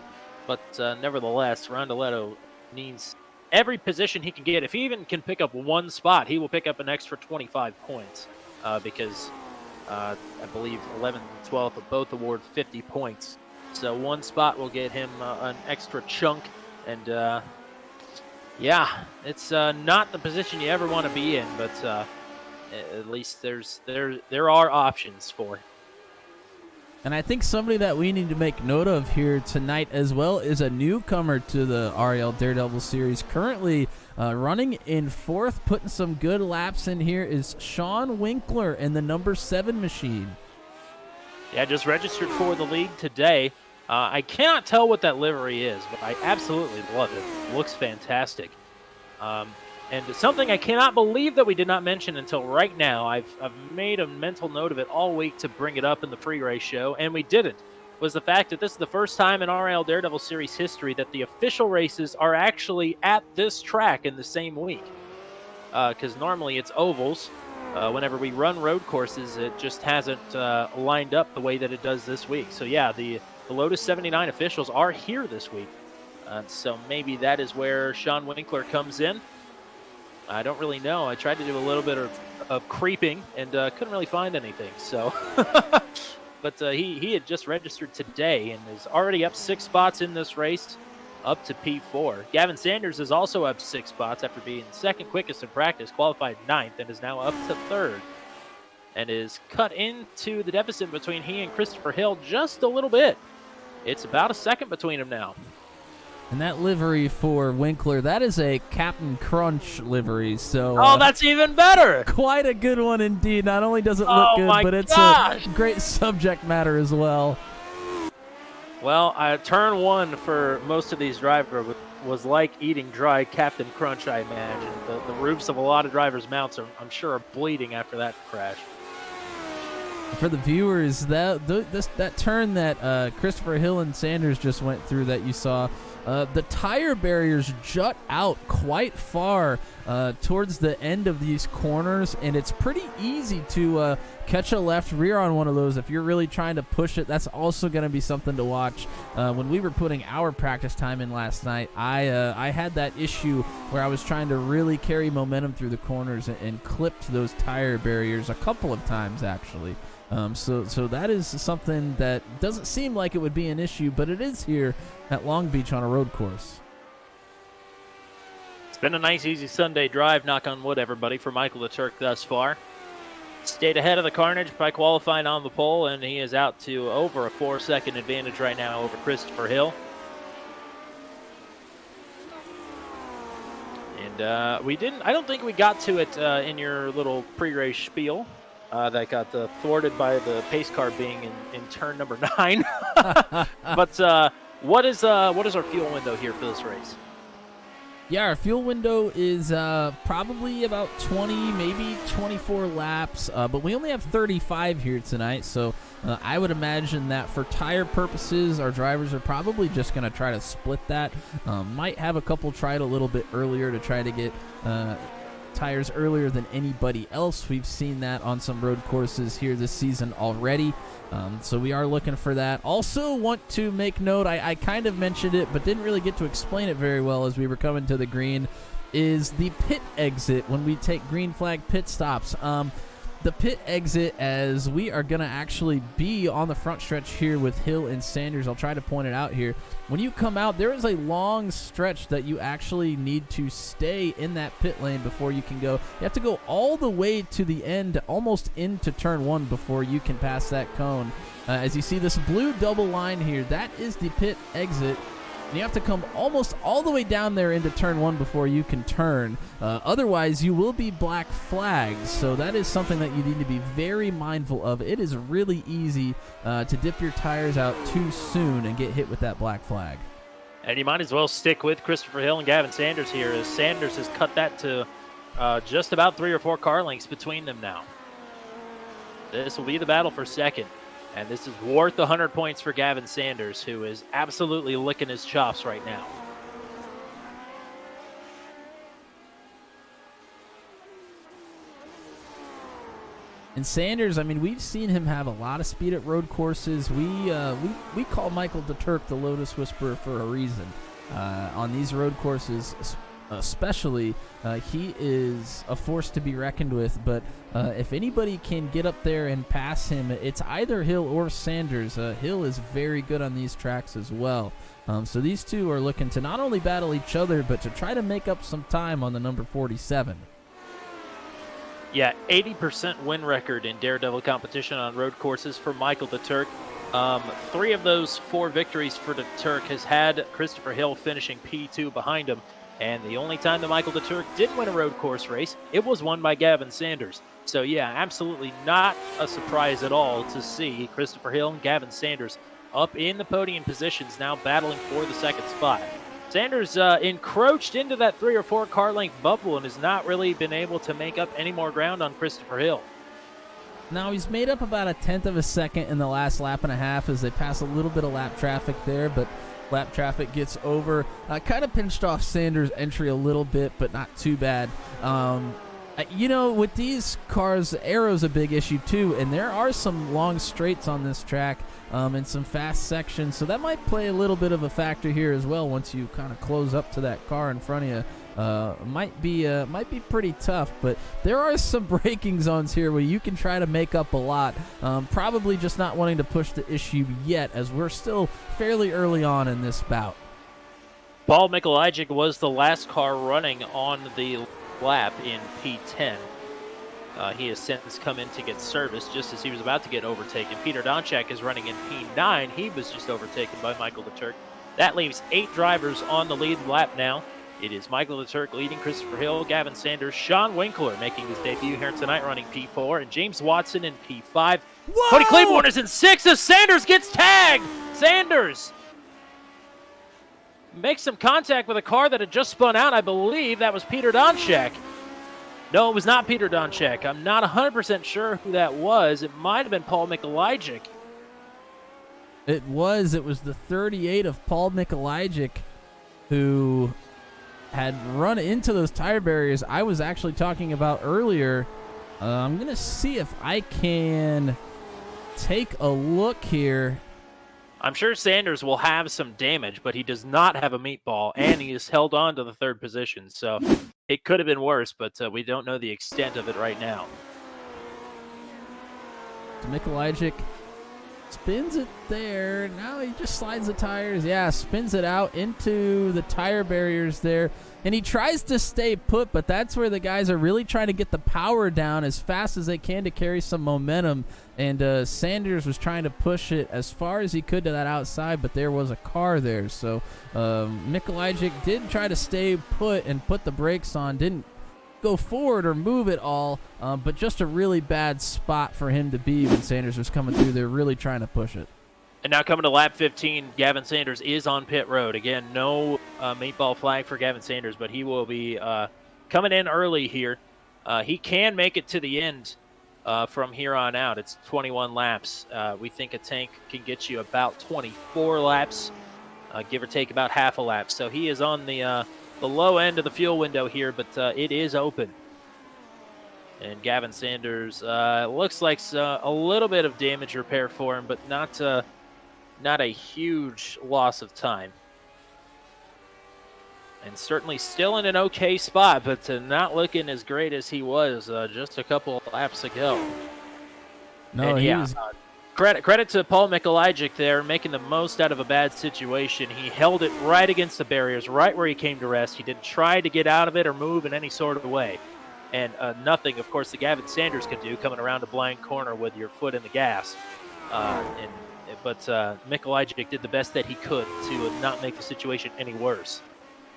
But nevertheless, Rondoletto needs every position he can get. If he even can pick up one spot, he will pick up an extra 25 points because I believe 11th and 12th will both award 50 points. So one spot will get him an extra chunk, and yeah, it's not the position you ever want to be in, but at least there are options for it. And I think somebody that we need to make note of here tonight as well is a newcomer to the RIL Daredevil Series. Currently running in fourth, putting some good laps in here, is Sean Winkler in the number 7 machine. Yeah, just registered for the league today. I cannot tell what that livery is, but I absolutely love it. It looks fantastic. And something I cannot believe that we did not mention until right now. I've made a mental note of it all week to bring it up in the pre-race show, and we didn't, was the fact that this is the first time in RIL Daredevil Series history that the official races are actually at this track in the same week. Because normally it's ovals, whenever we run road courses, it just hasn't lined up the way that it does this week. So yeah, the Lotus 79 officials are here this week. So maybe that is where Sean Winkler comes in. I don't really know. I tried to do a little bit of creeping and couldn't really find anything. So, but he had just registered today and is already up 6 spots in this race, up to P4. Gavin Sanders is also up 6 spots after being second quickest in practice, qualified 9th, and is now up to 3rd, and is cut into the deficit between he and Christopher Hill just a little bit. It's about a second between them now. And that livery for Winkler, that is a Captain Crunch livery. So that's even better. Quite a good one indeed. Not only does it look good, but it's a great subject matter as well. Well, turn 1 for most of these drivers was like eating dry Captain Crunch, I imagine. The roofs of a lot of drivers' mounts, I'm sure, are bleeding after that crash. For the viewers, that turn that Christopher Hill and Sanders just went through that you saw, the tire barriers jut out quite far towards the end of these corners, and it's pretty easy to catch a left rear on one of those if you're really trying to push it. That's also going to be something to watch. When we were putting our practice time in last night, I had that issue where I was trying to really carry momentum through the corners and clipped those tire barriers a couple of times, actually. So that is something that doesn't seem like it would be an issue, but it is here at Long Beach on a road course. It's been a nice, easy Sunday drive, knock on wood, everybody, for Michael the Turk thus far. Stayed ahead of the carnage by qualifying on the pole, and he is out to over a 4-second advantage right now over Christopher Hill. And I don't think we got to it in your little pre-race spiel. That got thwarted by the pace car being in turn number 9. But what is our fuel window here for this race? Yeah, our fuel window is probably about 20, maybe 24 laps, but we only have 35 here tonight, so I would imagine that for tire purposes, our drivers are probably just going to try to split that. Might have a couple try it a little bit earlier to try to get tires earlier than anybody else. We've seen that on some road courses here this season already. So we are looking for that. Also want to make note, I kind of mentioned it, but didn't really get to explain it very well as we were coming to the green, is the pit exit when we take green flag pit stops. The pit exit, as we are going to actually be on the front stretch here with Hill and Sanders. I'll try to point it out here. When you come out, there is a long stretch that you actually need to stay in that pit lane before you can go. You have to go all the way to the end, almost into turn 1 before you can pass that cone. As you see this blue double line here, that is the pit exit. And you have to come almost all the way down there into turn 1 before you can turn. Otherwise, you will be black flagged. So that is something that you need to be very mindful of. It is really easy to dip your tires out too soon and get hit with that black flag. And you might as well stick with Christopher Hill and Gavin Sanders here, as Sanders has cut that to just about 3 or 4 car lengths between them now. This will be the battle for second. And this is worth 100 points for Gavin Sanders, who is absolutely licking his chops right now. And Sanders, I mean, we've seen him have a lot of speed at road courses. We call Michael the Turk the Lotus Whisperer for a reason. On these road courses especially, he is a force to be reckoned with, but if anybody can get up there and pass him, it's either Hill or Sanders. Hill is very good on these tracks as well. So these two are looking to not only battle each other, but to try to make up some time on the number 47. Yeah, 80% win record in Daredevil competition on road courses for Michael the Turk. 3 of those 4 victories for the Turk has had Christopher Hill finishing P2 behind him. And the only time that Michael the Turk did win a road course race, it was won by Gavin Sanders. So yeah, absolutely not a surprise at all to see Christopher Hill and Gavin Sanders up in the podium positions, now battling for the second spot. Sanders encroached into that 3 or 4 car length bubble and has not really been able to make up any more ground on Christopher Hill. Now, he's made up about 1/10 of a second in the last lap and a half as they pass a little bit of lap traffic there, but lap traffic gets over. Kind of pinched off Sanders' entry a little bit, but not too bad. With these cars, aero's a big issue too, and there are some long straights on this track and some fast sections, so that might play a little bit of a factor here as well. Once you kind of close up to that car in front of you, might be pretty tough. But there are some braking zones here where you can try to make up a lot. Probably just not wanting to push the issue yet, as we're still fairly early on in this bout. Paul Mikulajic was the last car running on the lap in P10. He has since come in to get service just as he was about to get overtaken. Peter Donchak is running in P9. He was just overtaken by Michael DeTurk. That leaves 8 drivers on the lead lap now. It is Michael DeTurk leading Christopher Hill, Gavin Sanders, Sean Winkler making his debut here tonight running P4, and James Watson in P5. Whoa! Cody Claiborne is in 6th as Sanders gets tagged. Sanders makes some contact with a car that had just spun out. I believe that was Peter Donchak. No, it was not Peter Donchak. I'm not 100% sure who that was. It might have been Paul Mikulajic. It was the 38 of Paul Mikulajic who had run into those tire barriers I was actually talking about earlier. I'm going to see if I can take a look here. I'm sure Sanders will have some damage, but he does not have a meatball, and he is held on to the 3rd position. So it could have been worse, but we don't know the extent of it right now. Mikulajic spins it there. Now he just slides the tires. Yeah, spins it out into the tire barriers there. And he tries to stay put, but that's where the guys are really trying to get the power down as fast as they can to carry some momentum. And Sanders was trying to push it as far as he could to that outside, but there was a car there. So Mikulajic did try to stay put and put the brakes on. Didn't go forward or move at all, but just a really bad spot for him to be when Sanders was coming through there, really trying to push it. And now coming to lap 15, Gavin Sanders is on pit road. Again, no meatball flag for Gavin Sanders, but he will be coming in early here. He can make it to the end from here on out. It's 21 laps. We think a tank can get you about 24 laps, give or take about half a lap. So he is on the low end of the fuel window here, but it is open. And Gavin Sanders looks like a little bit of damage repair for him, but not a huge loss of time. And certainly still in an okay spot, but not looking as great as he was just a couple of laps ago. No, and he yeah, was... Credit to Paul Mikulajic there, making the most out of a bad situation. He held it right against the barriers, right where he came to rest. He didn't try to get out of it or move in any sort of way. And nothing, of course, that Gavin Sanders could do coming around a blind corner with your foot in the gas. But Mikulajic did the best that he could to not make the situation any worse.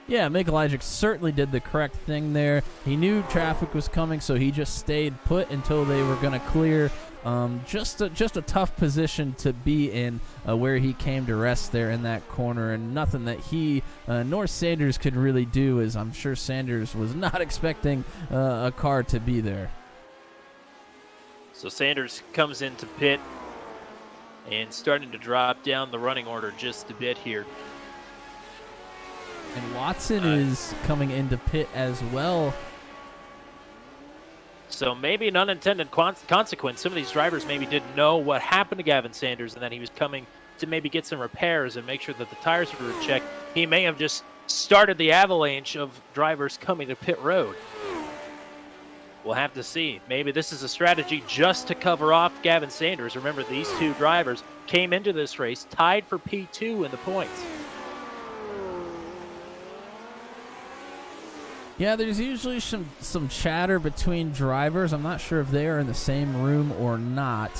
Yeah, Mikulajic certainly did the correct thing there. He knew traffic was coming, so he just stayed put until they were going to clear. Just a tough position to be in where he came to rest there in that corner, and nothing that he nor Sanders could really do, as I'm sure Sanders was not expecting a car to be there. So Sanders comes into pit and starting to drop down the running order just a bit here. And Watson is coming into pit as well. So maybe an unintended consequence. Some of these drivers maybe didn't know what happened to Gavin Sanders and that he was coming to maybe get some repairs and make sure that the tires were in check. He may have just started the avalanche of drivers coming to pit road. We'll have to see. Maybe this is a strategy just to cover off Gavin Sanders. Remember, these two drivers came into this race tied for P2 in the points. Yeah, there's usually some chatter between drivers. I'm not sure if they are in the same room or not.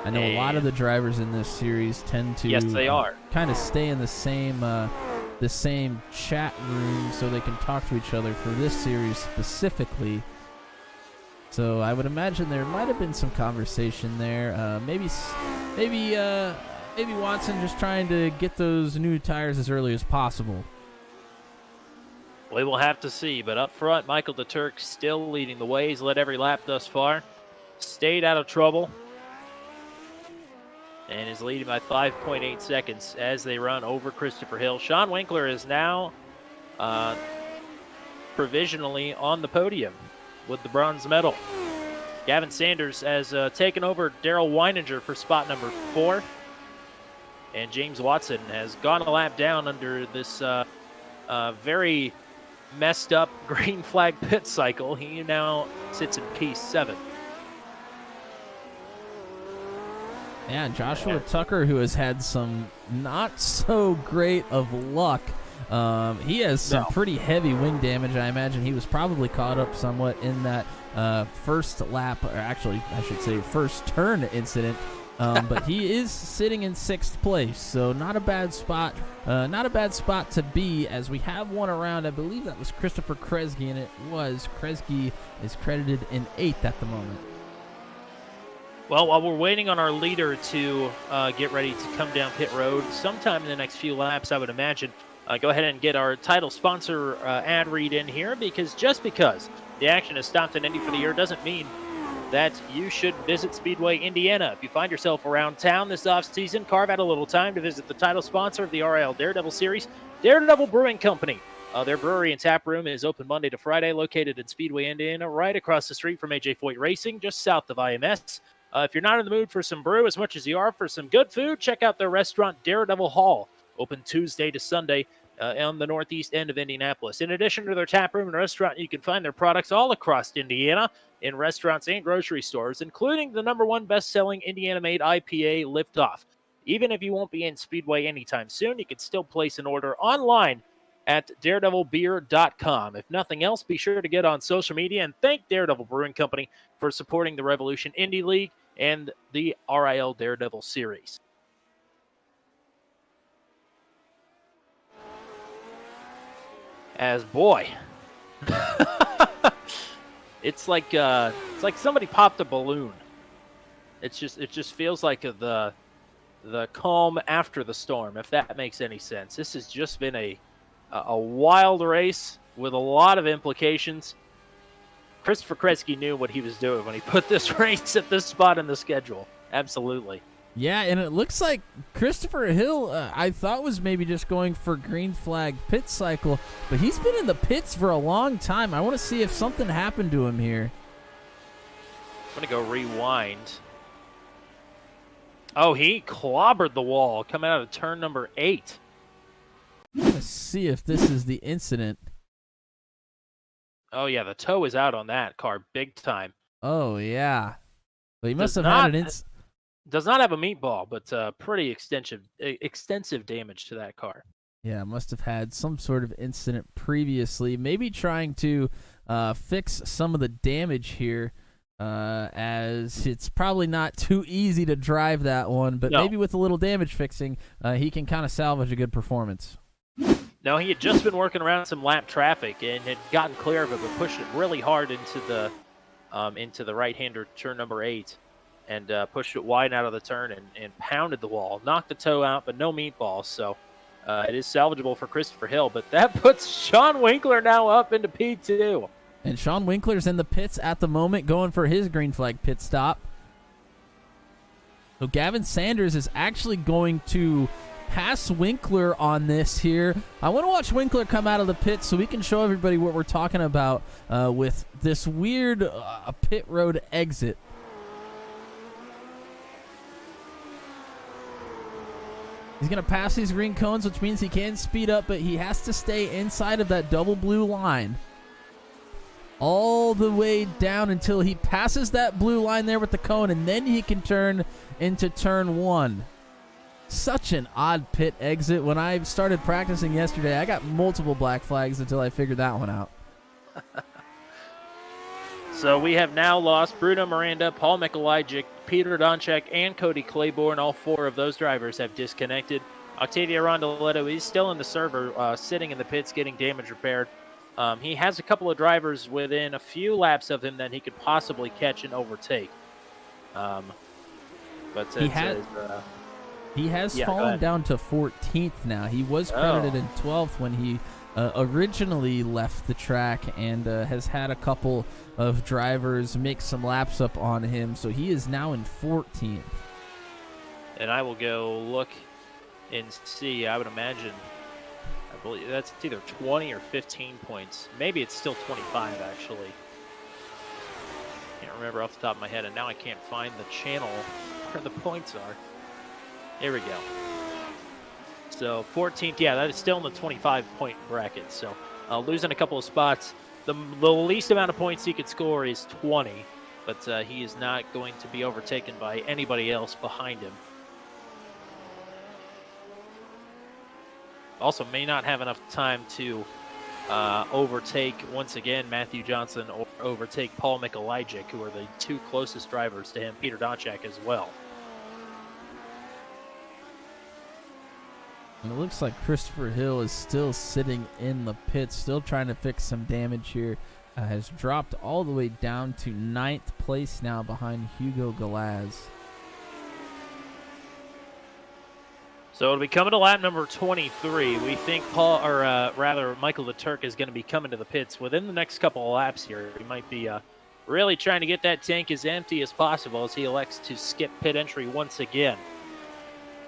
I know a lot of the drivers in this series tend to, yes, they are, kind of stay in the same chat room so they can talk to each other for this series specifically. So I would imagine there might have been some conversation there. Maybe Watson just trying to get those new tires as early as possible. We will have to see, but up front, Michael DeTurk still leading the way. He's led every lap thus far, stayed out of trouble, and is leading by 5.8 seconds as they run over Christopher Hill. Sean Winkler is now provisionally on the podium. with the bronze medal. Gavin Sanders has taken over Daryl Weininger for spot number 4. And James Watson has gone a lap down under this very messed up green flag pit cycle. He now sits in P7. Yeah, Joshua Tucker, who has had some not so great of luck. He has some pretty heavy wing damage. I imagine he was probably caught up somewhat in that first lap, or actually, I should say, first turn incident. But he is sitting in 6th place, so not a bad spot. Not a bad spot to be, as we have one around. I believe that was Christopher Kresge, and it was. Kresge is credited in 8th at the moment. Well, while we're waiting on our leader to get ready to come down pit road sometime in the next few laps, I would imagine, go ahead and get our title sponsor ad read in here, because just because the action has stopped in Indy for the year doesn't mean that you should visit Speedway Indiana. If you find yourself around town this offseason, carve out a little time to visit the title sponsor of the RIL Daredevil Series, Daredevil Brewing Company. Their brewery and tap room is open Monday to Friday, located in Speedway Indiana, right across the street from AJ Foyt Racing, just south of IMS. If you're not in the mood for some brew as much as you are for some good food, check out their restaurant, Daredevil Hall, open Tuesday to Sunday on the northeast end of Indianapolis. In addition to their tap room and restaurant, you can find their products all across Indiana in restaurants and grocery stores, including the #1 best-selling Indiana-made IPA, Liftoff. Even if you won't be in Speedway anytime soon, you can still place an order online at daredevilbeer.com. If nothing else, be sure to get on social media and thank Daredevil Brewing Company for supporting the Revolution Indy League and the RIL Daredevil Series. As boy, it's like somebody popped a balloon. It just feels like the calm after the storm, if that makes any sense. This has just been a wild race with a lot of implications. Christopher Kresge knew what he was doing when he put this race at this spot in the schedule. Absolutely. Yeah, and it looks like Christopher Hill, I thought was maybe just going for green flag pit cycle, but he's been in the pits for a long time. I want to see if something happened to him here. I'm going to go rewind. Oh, he clobbered the wall coming out of turn number 8. Let's see if this is the incident. Oh, yeah, the toe is out on that car big time. Oh, yeah. But he must have had an Does not have a meatball, but pretty extensive damage to that car. Yeah, must have had some sort of incident previously. Maybe trying to fix some of the damage here, as it's probably not too easy to drive that one. But maybe with a little damage fixing, he can kind of salvage a good performance. No, he had just been working around some lap traffic and had gotten clear of it, but pushed it really hard into the right-hander turn number 8. And pushed it wide out of the turn and pounded the wall. Knocked the toe out, but no meatballs. So it is salvageable for Christopher Hill. But that puts Sean Winkler now up into P2. And Sean Winkler's in the pits at the moment, going for his green flag pit stop. So Gavin Sanders is actually going to pass Winkler on this here. I want to watch Winkler come out of the pit so we can show everybody what we're talking about with this weird pit road exit. He's going to pass these green cones, which means he can speed up, but he has to stay inside of that double blue line all the way down until he passes that blue line there with the cone, and then he can turn into turn 1. Such an odd pit exit. When I started practicing yesterday, I got multiple black flags until I figured that one out. So we have now lost Bruno Miranda, Paul Mikolajic, Peter Donchek, and Cody Claiborne. All 4 of those drivers have disconnected. Octavio Rondoletto is still in the server, sitting in the pits getting damage repaired. He has a couple of drivers within a few laps of him that he could possibly catch and overtake. But he has fallen down to 14th now. He was credited in 12th when he originally left the track, and has had a couple of drivers make some laps up on him, so he is now in 14th. And I will go look and see. I would imagine, I believe that's either 20 or 15 points. Maybe it's still 25, actually. can't remember off the top of my head, and now I can't find the channel where the points are. Here we go. So 14th, yeah, that is still in the 25-point bracket. So losing a couple of spots. The least amount of points he could score is 20, but he is not going to be overtaken by anybody else behind him. Also, may not have enough time to overtake, once again, Matthew Johnson or overtake Paul Mikolajic, who are the two closest drivers to him, Peter Donchak as well. And it looks like Christopher Hill is still sitting in the pits, still trying to fix some damage here. Has dropped all the way down to 9th place now behind Hugo Galaz. So it'll be coming to lap number 23. We think Michael Leturk is going to be coming to the pits within the next couple of laps here. He might be really trying to get that tank as empty as possible as he elects to skip pit entry once again.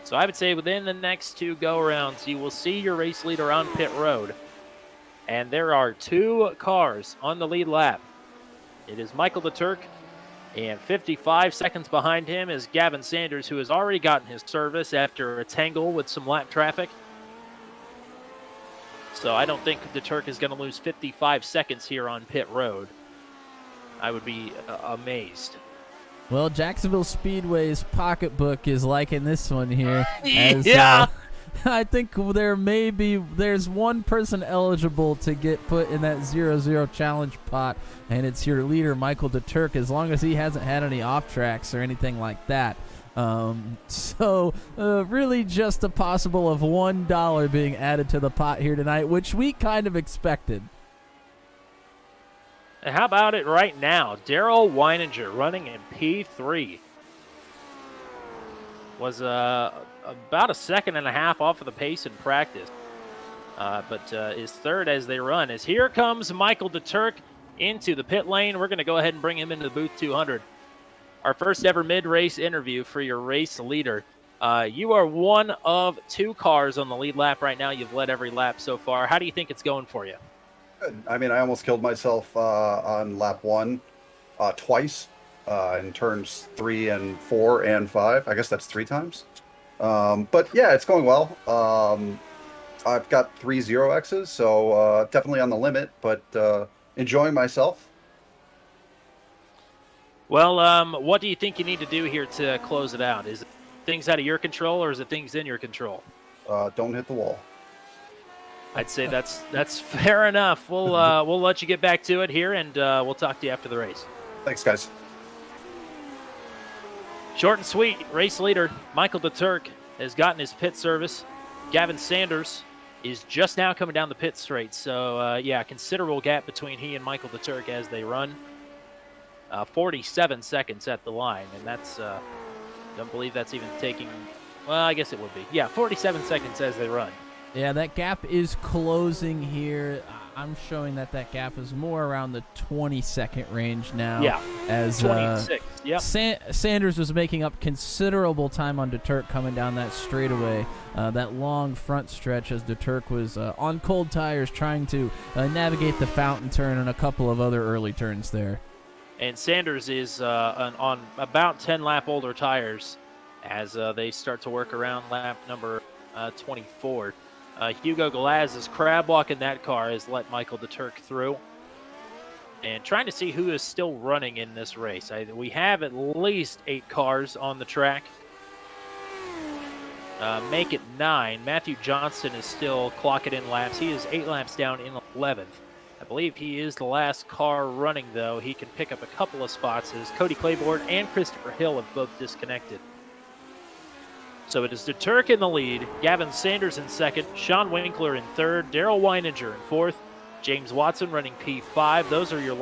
So I would say within the next 2 go-arounds, you will see your race leader on pit road. And there are 2 cars on the lead lap. It is Michael Leturk, and 55 seconds behind him is Gavin Sanders, who has already gotten his service after a tangle with some lap traffic. So I don't think Leturk is going to lose 55 seconds here on pit road. I would be amazed. Well, Jacksonville Speedway's pocketbook is liking this one here. Yeah. I think there's one person eligible to get put in that 0-0 challenge pot, and it's your leader, Michael Leturk, as long as he hasn't had any off tracks or anything like that. So really just a possible of $1 being added to the pot here tonight, which we kind of expected. And how about it right now? Daryl Weininger running in P3. Was about a second and a half off of the pace in practice. But is third as they run. As here comes Michael Leturk into the pit lane. We're going to go ahead and bring him into the booth 200. Our first ever mid-race interview for your race leader. You are one of 2 cars on the lead lap right now. You've led every lap so far. How do you think it's going for you? Good. I mean, I almost killed myself on lap 1 twice in turns 3 and 4 and 5. I guess that's 3 times. But yeah, it's going well. I've got 3 0Xs, so definitely on the limit, but enjoying myself. Well, what do you think you need to do here to close it out? Is it things out of your control, or is it things in your control? Don't hit the wall. I'd say that's fair enough. We'll let you get back to it here, and we'll talk to you after the race. Thanks, guys. Short and sweet, race leader Michael Leturk has gotten his pit service. Gavin Sanders is just now coming down the pit straight. So, yeah, considerable gap between he and Michael Leturk as they run. 47 seconds at the line, and that's, don't believe that's even taking, well, I guess it would be. Yeah, 47 seconds as they run. Yeah, that gap is closing here. I'm showing that gap is more around the 20-second range now. Yeah, as 26. Yep. Sanders was making up considerable time on Leturk coming down that straightaway, that long front stretch as Leturk was on cold tires trying to navigate the fountain turn and a couple of other early turns there. And Sanders is on about 10 lap older tires as they start to work around lap number 24. Hugo Galaz is crab walking that car, has let Michael Leturk through. And trying to see who is still running in this race. We have at least 8 cars on the track. Make it 9. Matthew Johnson is still clocking in laps. He is 8 laps down in 11th. I believe he is the last car running, though. He can pick up a couple of spots as Cody Claiborne and Christopher Hill have both disconnected. So it is Leturk in the lead, Gavin Sanders in second, Sean Winkler in third, Daryl Weininger in fourth, James Watson running P5. Those are your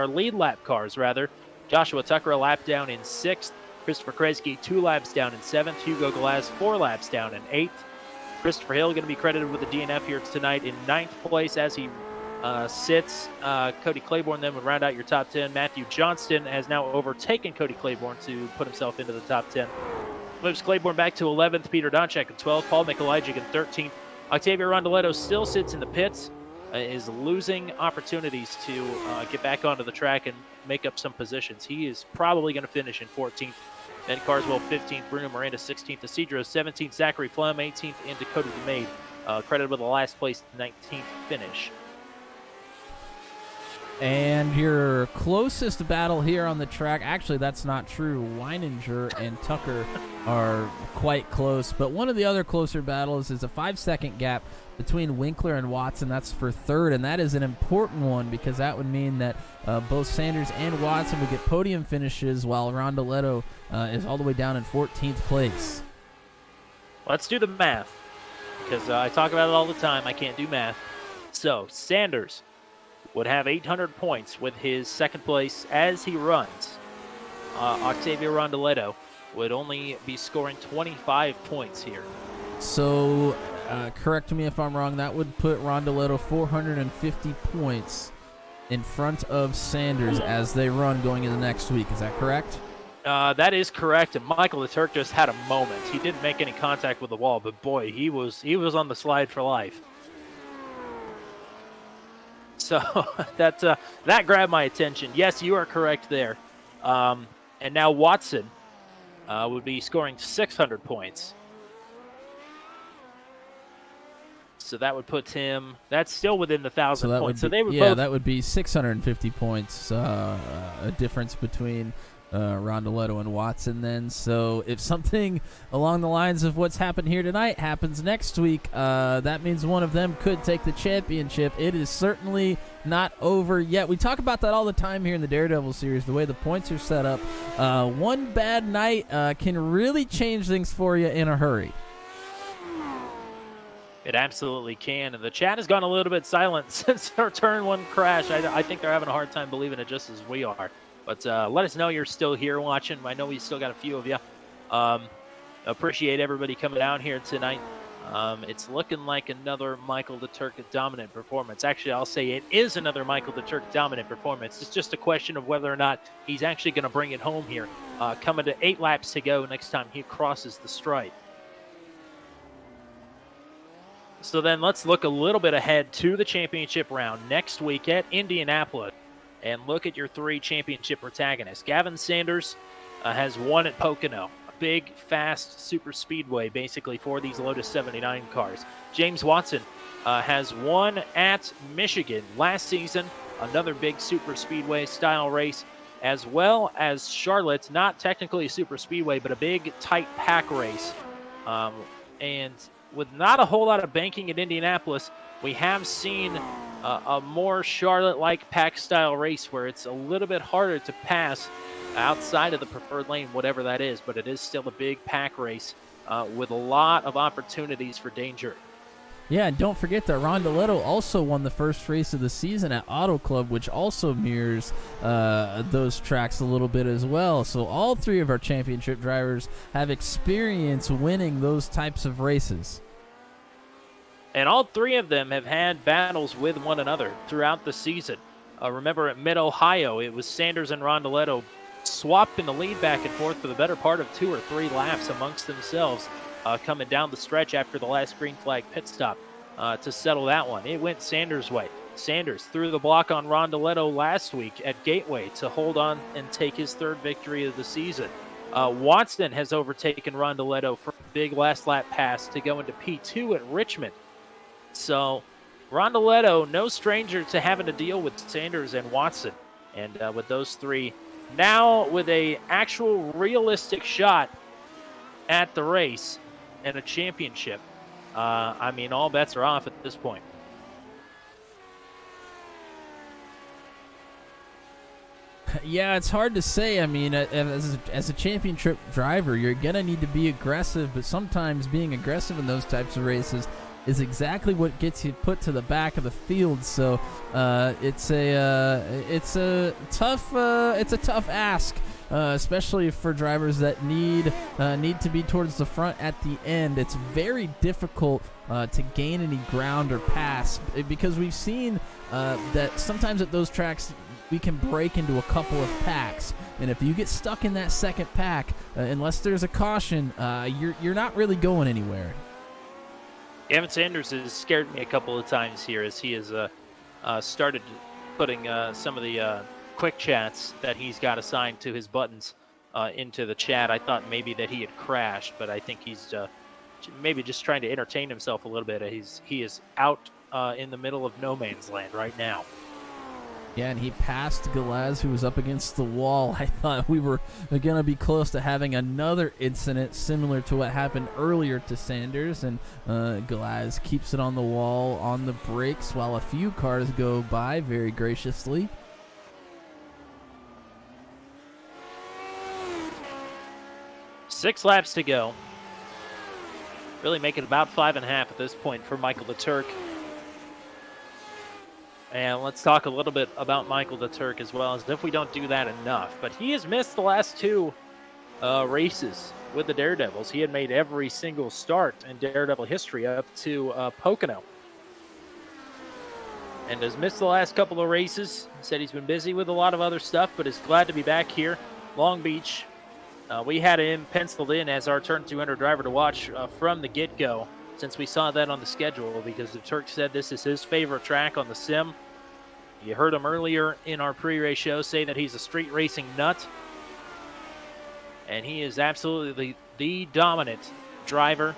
lead lap cars, rather. Joshua Tucker a lap down in sixth, Christopher Kresge 2 laps down in seventh, Hugo Galaz 4 laps down in eighth. Christopher Hill going to be credited with the DNF here tonight in ninth place as he sits. Cody Claiborne then would round out your top 10. Matthew Johnston has now overtaken Cody Claiborne to put himself into the top 10. Moves Claiborne back to 11th. Peter Donchak in 12th. Paul Mikolajic in 13th. Octavio Rondoletto still sits in the pits. is losing opportunities to get back onto the track and make up some positions. He is probably going to finish in 14th. Then Carswell 15th, Bruno Miranda 16th, Isidro 17th, Zachary Flem 18th, and Dakota DeMade credited with a last place 19th finish. And your closest battle here on the track, actually that's not true. Weininger and Tucker are quite close, but one of the other closer battles is a 5-second gap between Winkler and Watson. That's for third, and that is an important one because that would mean that both Sanders and Watson would get podium finishes while Rondoletto is all the way down in 14th place. Let's do the math because I talk about it all the time. I can't do math. So Sanders would have 800 points with his second place as he runs. Octavio Rondoletto would only be scoring 25 points here. So, correct me if I'm wrong, that would put Rondoletto 450 points in front of Sanders as they run going into next week. Is that correct? That is correct, and Michael the Turk just had a moment. He didn't make any contact with the wall, but boy, he was on the slide for life. So that grabbed my attention. Yes, you are correct there. And now Watson would be scoring 600 points. So that would put him. That's still within the 1,000 points. So they would both. That would be 650 points. A difference between Rondoletto and Watson then. So if something along the lines of what's happened here tonight happens next week, that means one of them could take the championship. It is certainly not over yet. We talk about that all the time here in the Daredevil series, the way the points are set up. One bad night can really change things for you in a hurry. It absolutely can. And the chat has gone a little bit silent since our turn one crash. I think they're having a hard time believing it just as we are. But let us know you're still here watching. I know we still got a few of you. Appreciate everybody coming down here tonight. It's looking like another Michael the Turk dominant performance. Actually, I'll say it is another Michael the Turk dominant performance. It's just a question of whether or not he's actually going to bring it home here. Coming to 8 laps to go next time he crosses the stripe. So then let's look a little bit ahead to the championship round next week at Indianapolis. And look at your 3 championship protagonists. Gavin Sanders has won at Pocono, a big, fast super speedway basically for these Lotus 79 cars. James Watson has won at Michigan last season, another big super speedway style race, as well as Charlotte, not technically a super speedway, but a big, tight pack race. And with not a whole lot of banking at Indianapolis, we have seen a more Charlotte-like pack-style race where it's a little bit harder to pass outside of the preferred lane, whatever that is, but it is still a big pack race with a lot of opportunities for danger. Yeah, and don't forget that Rondoletto also won the first race of the season at Auto Club, which also mirrors those tracks a little bit as well. So all 3 of our championship drivers have experience winning those types of races. And all 3 of them have had battles with one another throughout the season. Remember at Mid-Ohio, it was Sanders and Rondoletto swapping the lead back and forth for the better part of 2 or 3 laps amongst themselves, coming down the stretch after the last green flag pit stop to settle that one. It went Sanders' way. Sanders threw the block on Rondoletto last week at Gateway to hold on and take his 3rd victory of the season. Watson has overtaken Rondoletto for a big last lap pass to go into P2 at Richmond. So Rondoletto, no stranger to having to deal with Sanders and Watson. And with those 3 now with a actual realistic shot at the race and a championship, I mean, all bets are off at this point. Yeah, it's hard to say. I mean, as a championship driver, you're going to need to be aggressive, but sometimes being aggressive in those types of races is exactly what gets you put to the back of the field. So it's a tough ask, especially for drivers that need to be towards the front at the end. It's very difficult to gain any ground or pass because we've seen that sometimes at those tracks we can break into a couple of packs, and if you get stuck in that second pack, unless there's a caution, you're not really going anywhere. Gavin Sanders has scared me a couple of times here as he has started putting some of the quick chats that he's got assigned to his buttons into the chat. I thought maybe that he had crashed, but I think he's maybe just trying to entertain himself a little bit. He is out in the middle of no man's land right now. Yeah, and he passed Galaz, who was up against the wall. I thought we were going to be close to having another incident similar to what happened earlier to Sanders, and Galaz keeps it on the wall on the brakes while a few cars go by very graciously. Six laps to go. Really make it about 5.5 at this point for Michael the Turk. And let's talk a little bit about Michael the Turk as well, as if we don't do that enough. But he has missed the last two races with the Daredevils. He had made every single start in Daredevil history up to Pocono. And has missed the last couple of races. Said he's been busy with a lot of other stuff, but is glad to be back here. Long Beach. We had him penciled in as our Turn 200 driver to watch from the get-go, since we saw that on the schedule, because the Turk said this is his favorite track on the sim. You heard him earlier in our pre-race show say that he's a street racing nut. And he is absolutely the dominant driver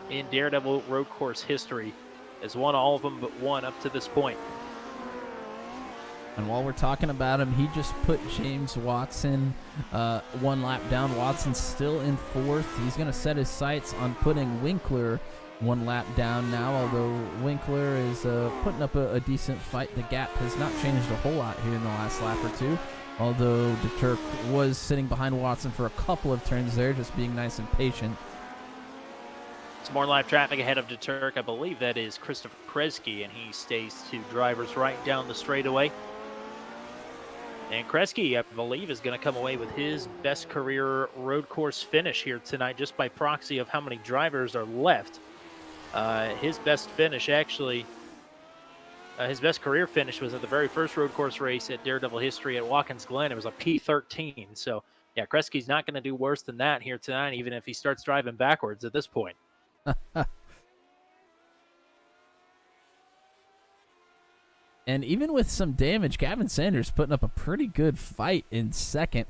in Daredevil road course history. Has won all of them but one up to this point. And while we're talking about him, he just put James Watson one lap down. Watson's still in fourth. He's going to set his sights on putting Winkler one lap down now, although Winkler is putting up a decent fight. The gap has not changed a whole lot here in the last lap or two, although DeTurk was sitting behind Watson for a couple of turns there, just being nice and patient. Some more live traffic ahead of DeTurk. I believe that is Christopher Kresge, and he stays to drivers right down the straightaway. And Kresge, I believe, is going to come away with his best career road course finish here tonight, just by proxy of how many drivers are left. His best finish, actually, his best career finish was at the very first road course race at Daredevil history at Watkins Glen. It was a P13. So, yeah, Kresge's not going to do worse than that here tonight, even if he starts driving backwards at this point. And even with some damage, Gavin Sanders putting up a pretty good fight in second.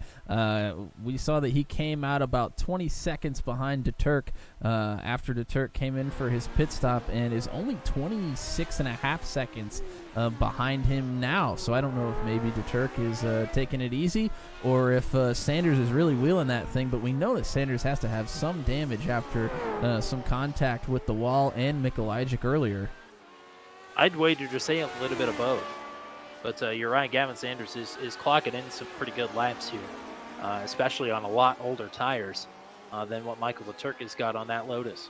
We saw that he came out about 20 seconds behind DeTurk after DeTurk came in for his pit stop, and is only 26.5 seconds behind him now. So I don't know if maybe DeTurk is taking it easy, or if Sanders is really wheeling that thing. But we know that Sanders has to have some damage after some contact with the wall and Mikolajic earlier. I'd wager to say a little bit of both. But you're right, Gavin Sanders is clocking in some pretty good laps here, especially on a lot older tires than what Michael the Turk has got on that Lotus.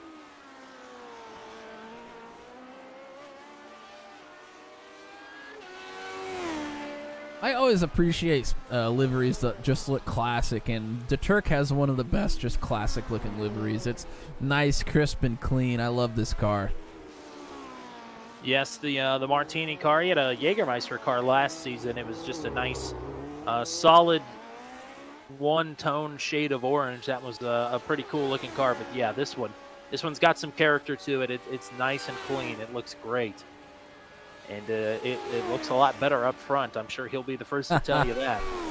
I always appreciate liveries that just look classic, and DeTurk has one of the best just classic-looking liveries. It's nice, crisp, and clean. I love this car. Yes, the Martini car. He had a Jägermeister car last season. It was just a nice, solid one-tone shade of orange. That was a pretty cool-looking car. But yeah, this one's got some character to it. It's nice and clean. It looks great, and it looks a lot better up front. I'm sure he'll be the first to tell you that. I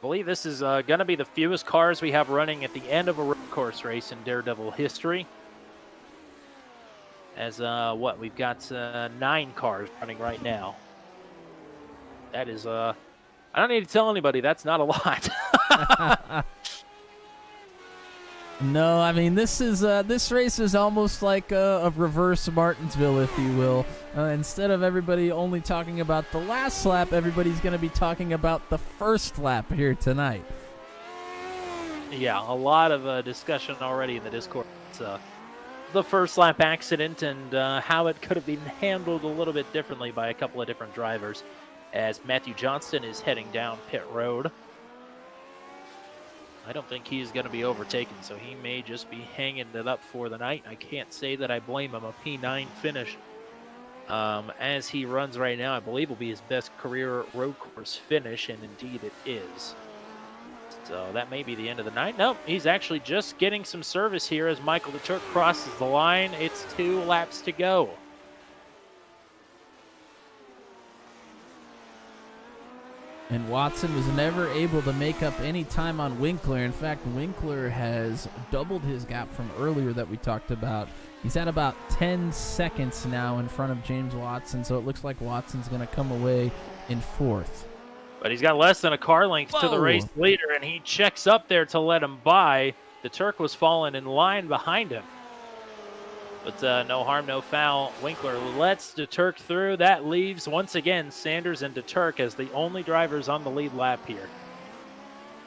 believe this is going to be the fewest cars we have running at the end of a road course race in Daredevil history. As we've got 9 cars running right now. That is I don't need to tell anybody, that's not a lot. No, I mean, this race is almost like a reverse Martinsville, if you will. Instead of everybody only talking about the last lap, everybody's going to be talking about the first lap here tonight. Yeah, a lot of discussion already in the Discord. It's the first lap accident and how it could have been handled a little bit differently by a couple of different drivers, as Matthew Johnston is heading down pit road. I don't think he's going to be overtaken, so he may just be hanging it up for the night. I can't say that I blame him. A P9 finish as he runs right now, I believe, will be his best career road course finish, and indeed it is. So that may be the end of the night. Nope, he's actually just getting some service here as Michael the Turk crosses the line. It's 2 laps to go. And Watson was never able to make up any time on Winkler. In fact, Winkler has doubled his gap from earlier that we talked about. He's at about 10 seconds now in front of James Watson, so it looks like Watson's going to come away in fourth. But he's got less than a car length to the race leader, and he checks up there to let him by. The Turk was falling in line behind him. But no harm, no foul. Winkler lets the Turk through. That leaves, once again, Sanders and Turk as the only drivers on the lead lap here.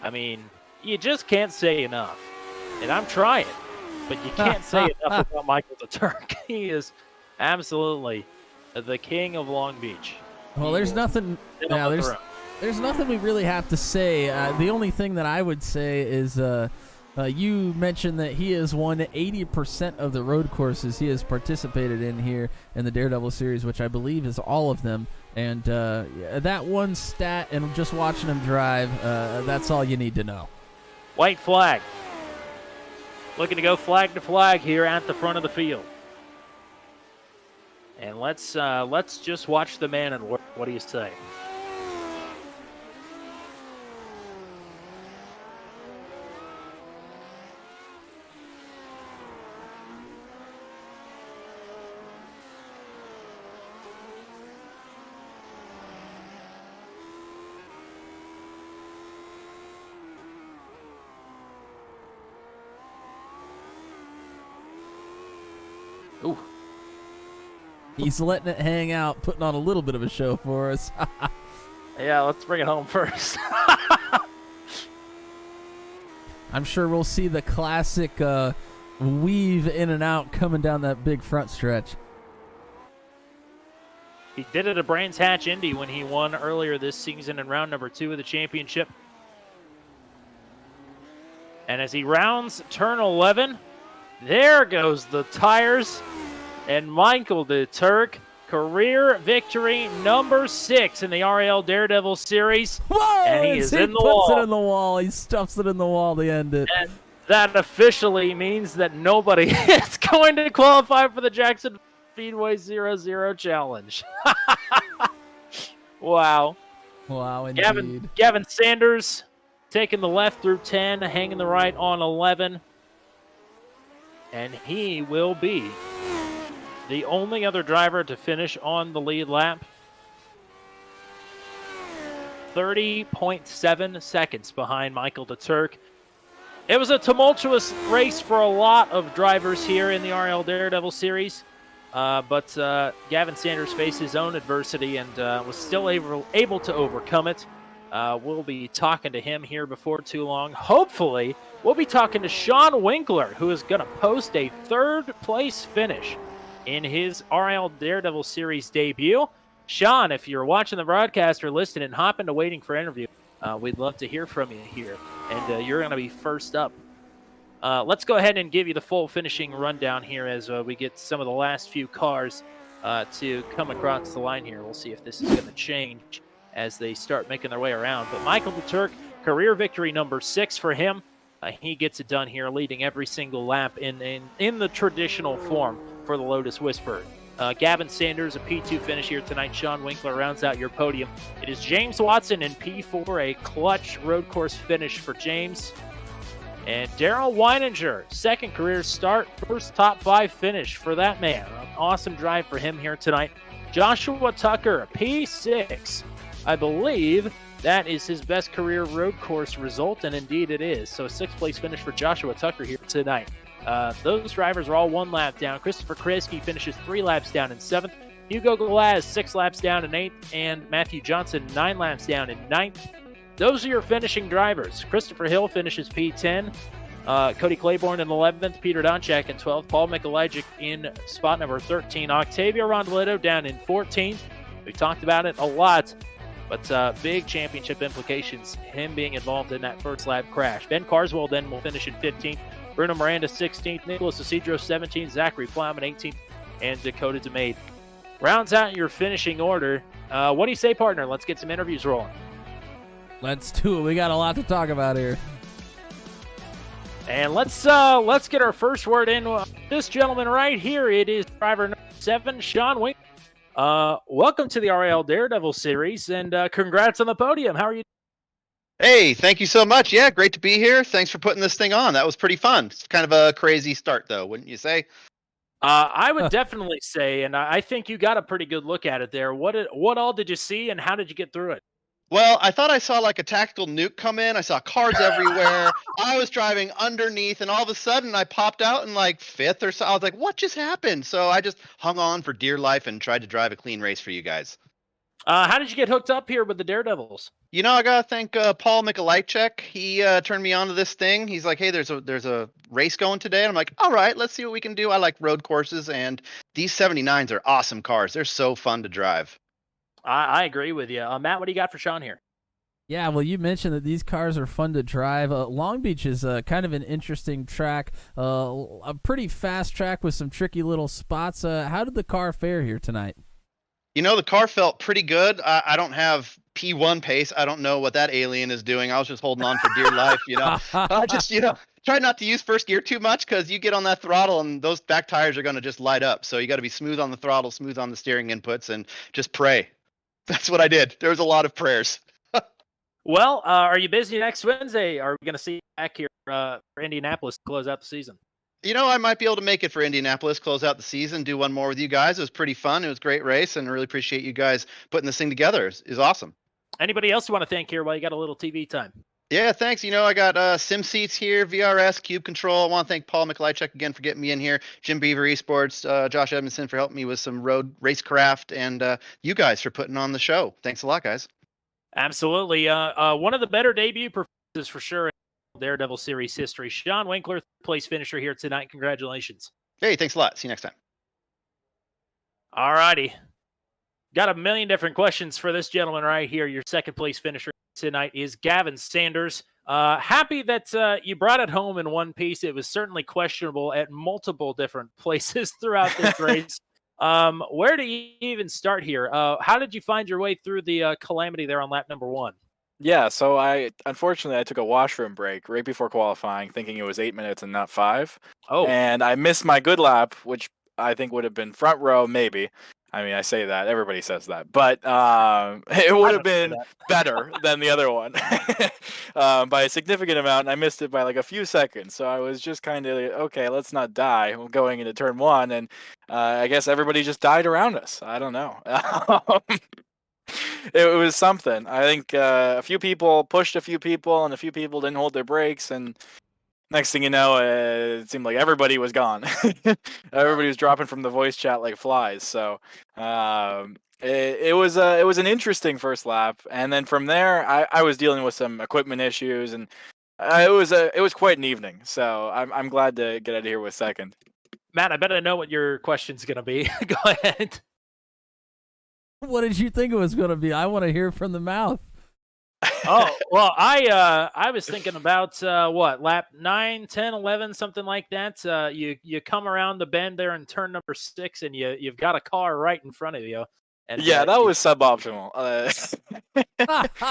I mean, you just can't say enough. And I'm trying, but you can't say enough about Michael Turk. He is absolutely the king of Long Beach. Well, there's nothing. There's nothing we really have to say. The only thing that I would say is you mentioned that he has won 80% of the road courses he has participated in here in the Daredevil Series, which I believe is all of them. And that one stat and just watching him drive, that's all you need to know. White flag. Looking to go flag to flag here at the front of the field. And let's just watch the man and work. What do you say? Ooh. He's letting it hang out, putting on a little bit of a show for us. Yeah, let's bring it home first. I'm sure we'll see the classic weave in and out coming down that big front stretch. He did it at Brands Hatch Indy when he won earlier this season in round number 2 of the championship. And as he rounds turn 11, there goes the tires. And Michael Turk, career victory number 6 in the RIL Daredevil Series. Whoa! And he is in the wall. He puts wall. it in the wall. He stuffs it in the wall to end it. And that officially means that nobody is going to qualify for the Jackson Speedway 0-0 Challenge. Wow. Wow, indeed. Gavin Sanders taking the left through 10, hanging the right on 11. And he will be the only other driver to finish on the lead lap. 30.7 seconds behind Michael Turk. It was a tumultuous race for a lot of drivers here in the RL Daredevil Series. But Gavin Sanders faced his own adversity and was still able to overcome it. We'll be talking to him here before too long. Hopefully, we'll be talking to Sean Winkler, who is going to post a third-place finish in his RL Daredevil Series debut. Sean, if you're watching the broadcast or listening and hop into waiting for interview, we'd love to hear from you here. And you're going to be first up. Let's go ahead and give you the full finishing rundown here as we get some of the last few cars to come across the line here. We'll see if this is going to change as they start making their way around. But Michael Turk, career victory number 6 for him. He gets it done here, leading every single lap in the traditional form for the Lotus Whisperer. Gavin Sanders, a P2 finish here tonight. Sean Winkler rounds out your podium. It is James Watson in P4, a clutch road course finish for James. And Daryl Weininger, second career start, first top 5 finish for that man. An awesome drive for him here tonight. Joshua Tucker, P6. I believe that is his best career road course result, and indeed it is. So a 6th place finish for Joshua Tucker here tonight. Those drivers are all 1 lap down. Christopher Kreisky finishes 3 laps down in 7th. Hugo Galaz, 6 laps down in 8th. And Matthew Johnson, 9 laps down in 9th. Those are your finishing drivers. Christopher Hill finishes P10. Cody Claiborne in 11th. Peter Donchak in 12th. Paul Mikulajic in spot number 13. Octavio Rondoletto down in 14th. We talked about it a lot. But big championship implications, him being involved in that first lap crash. Ben Carswell then will finish in 15th. Bruno Miranda 16th. Nicholas Isidro 17th. Zachary Plowman 18th. And Dakota DeMade. Rounds out your finishing order. What do you say, partner? Let's get some interviews rolling. Let's do it. We got a lot to talk about here. And let's get our first word in. This gentleman right here, it is driver number 7, Sean Winkler Welcome to the RIL Daredevil Series, and congrats on the podium. How are you? Hey, thank you so much. Yeah, great to be here. Thanks for putting this thing on. That was pretty fun. It's kind of a crazy start, though, wouldn't you say? I would definitely say, and I think you got a pretty good look at it there. What all did you see, and how did you get through it? Well, I thought I saw like a tactical nuke come in. I saw cars everywhere. I was driving underneath, and all of a sudden I popped out in like fifth or so. I was like, what just happened? So I just hung on for dear life and tried to drive a clean race for you guys. How did you get hooked up here with the Daredevils? You know, I gotta thank Paul Mikolajczyk. He turned me on to this thing. He's like, "Hey, there's a race going today." And I'm like, "All right, let's see what we can do." I like road courses, and these 79s are awesome cars. They're so fun to drive. I agree with you. Matt, what do you got for Sean here? Yeah, well, you mentioned that these cars are fun to drive. Long Beach is kind of an interesting track, a pretty fast track with some tricky little spots. How did the car fare here tonight? You know, the car felt pretty good. I don't have P1 pace. I don't know what that alien is doing. I was just holding on for dear life, you know. I just, try not to use first gear too much because you get on that throttle and those back tires are going to just light up. So you got to be smooth on the throttle, smooth on the steering inputs, and just pray. That's what I did. There was a lot of prayers. Well, are you busy next Wednesday? Are we going to see you back here for Indianapolis to close out the season? You know, I might be able to make it for Indianapolis, close out the season, do one more with you guys. It was pretty fun. It was a great race, and I really appreciate you guys putting this thing together. It's awesome. Anybody else you want to thank here while you got a little TV time? Yeah, thanks. You know, I got Sim Seats here, VRS, Cube Control. I want to thank Paul Mikolajczyk again for getting me in here, Jim Beaver Esports, Josh Edmondson for helping me with some road racecraft, and you guys for putting on the show. Thanks a lot, guys. Absolutely. One of the better debut performances for sure in Daredevil Series history. Sean Winkler, place finisher here tonight. Congratulations. Hey, thanks a lot. See you next time. All righty. Got a million different questions for this gentleman right here. Your second place finisher tonight is Gavin Sanders. Happy that you brought it home in one piece. It was certainly questionable at multiple different places throughout this race. Where do you even start here? How did you find your way through the calamity there on lap number 1? Yeah, so unfortunately I took a washroom break right before qualifying, thinking it was 8 minutes and not 5. Oh, And I missed my good lap, which I think would have been front row, maybe. I mean, I say that, everybody says that, but it would have been better than the other one by a significant amount, and I missed it by like a few seconds. So I was just kind of, okay, let's not die. I'm going into turn 1, and I guess everybody just died around us. I don't know. It was something. I think a few people pushed a few people, and a few people didn't hold their brakes, and next thing you know, it seemed like everybody was gone. Everybody was dropping from the voice chat like flies. So it was an interesting first lap, and then from there, I was dealing with some equipment issues, and it was quite an evening. So I'm glad to get out of here with second. Matt, I bet I know what your question's gonna be. Go ahead. What did you think it was going to be? I want to hear from the mouth. Oh, well, I was thinking about what, lap 9, 10, 11, something like that. You come around the bend there in turn number 6, and you've got a car right in front of you. And, yeah, that was suboptimal.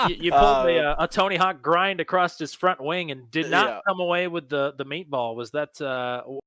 You pulled a Tony Hawk grind across his front wing and did not come away with the meatball. Was that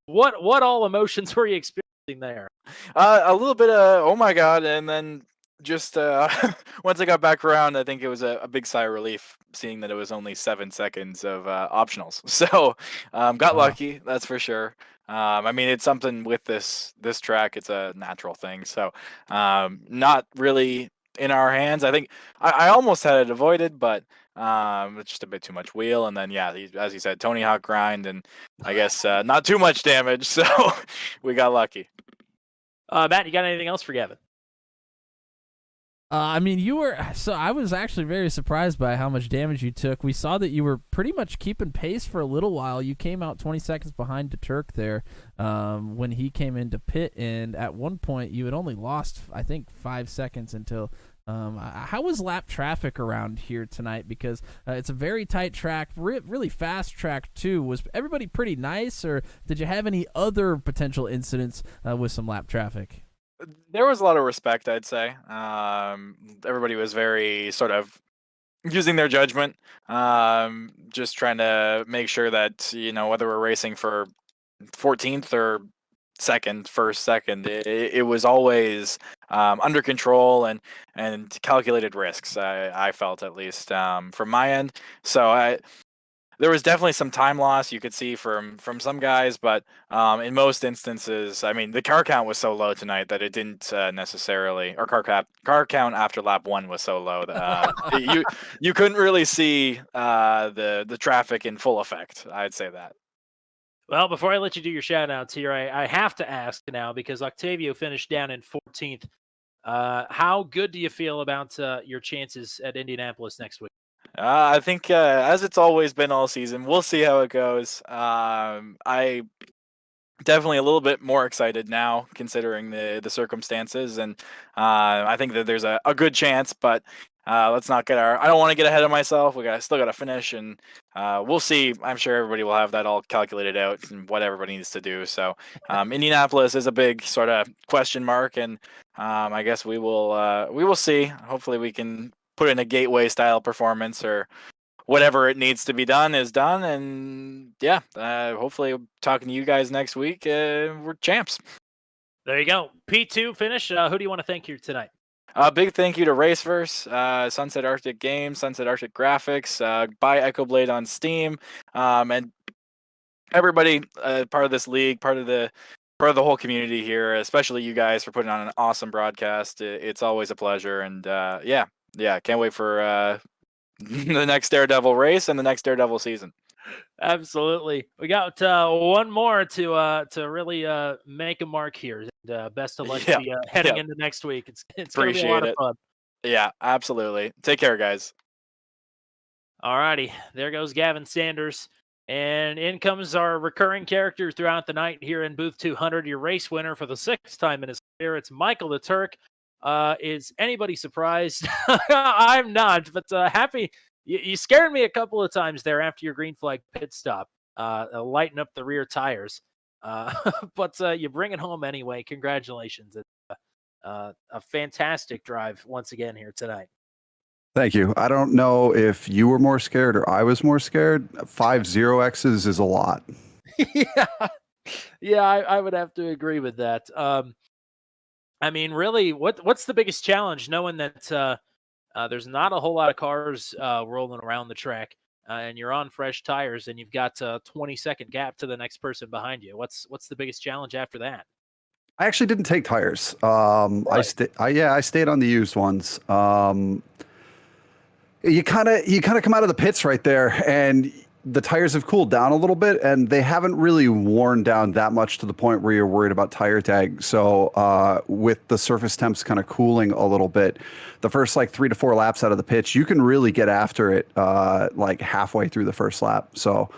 what all emotions were you experiencing there? A little bit of oh my god, and then just once I got back around, I think it was a big sigh of relief seeing that it was only 7 seconds of optionals. So got lucky, that's for sure. I mean, it's something with this track. It's a natural thing. So not really in our hands. I think I almost had it avoided, but it's just a bit too much wheel. And then, yeah, as you said, Tony Hawk grind, and I guess not too much damage. So we got lucky. Matt, you got anything else for Gavin? I mean, I was actually very surprised by how much damage you took. We saw that you were pretty much keeping pace for a little while. You came out 20 seconds behind Turk there when he came into pit, and at one point you had only lost, I think, 5 seconds until. How was lap traffic around here tonight? Because it's a very tight track, really fast track too. Was everybody pretty nice, or did you have any other potential incidents with some lap traffic? There was a lot of respect, I'd say. Everybody was very sort of using their judgment, just trying to make sure that, whether we're racing for 14th or first, second, it was always under control and calculated risks. I felt, at least from my end. So there was definitely some time loss you could see from some guys, but in most instances, I mean, the car count was so low tonight that it didn't necessarily, or car count after lap 1 was so low that you couldn't really see the traffic in full effect. I'd say that. Well, before I let you do your shout outs here, I have to ask now because Octavio finished down in 14th. How good do you feel about your chances at Indianapolis next week? I think as it's always been all season, we'll see how it goes. I definitely a little bit more excited now considering the circumstances, and I think that there's a good chance, but let's not get I don't want to get ahead of myself. Still got to finish, and we'll see. I'm sure everybody will have that all calculated out and what everybody needs to do. So Indianapolis is a big sort of question mark, and I guess we will see. Hopefully we can put in a gateway style performance, or whatever it needs to be done is done. And yeah, hopefully talking to you guys next week, we're champs. There you go. P2 finish. Who do you want to thank here tonight? Big thank you to Raceverse, Sunset Arctic Games, Sunset Arctic Graphics, buy Echo Blade on Steam, and everybody part of this league, part of the whole community here, especially you guys for putting on an awesome broadcast. It's always a pleasure, and yeah, can't wait for the next Daredevil race and the next Daredevil season. Absolutely. We got one more to really make a mark here. And best of luck to you heading into next week. It's going to be a lot of fun. Yeah, absolutely. Take care, guys. All righty. There goes Gavin Sanders. And in comes our recurring character throughout the night here in Booth 200, your race winner for the 6th time in his career. It's Michael the Turk. Is anybody surprised? I'm not, but happy. You scared me a couple of times there after your green flag pit stop, lighting up the rear tires. But you bring it home anyway. Congratulations. It's a fantastic drive once again here tonight. Thank you. I don't know if you were more scared or I was more scared. 5 0Xs is a lot. Yeah, I would have to agree with that. I mean, really, what's the biggest challenge knowing that there's not a whole lot of cars rolling around the track, and you're on fresh tires, and you've got a 20-second gap to the next person behind you? What's the biggest challenge after that? I actually didn't take tires. Really? I stayed on the used ones. You kind of come out of the pits right there, and the tires have cooled down a little bit, and they haven't really worn down that much to the point where you're worried about tire tag. So with the surface temps kind of cooling a little bit, the first like 3 to 4 laps out of the pits, you can really get after it like halfway through the first lap. So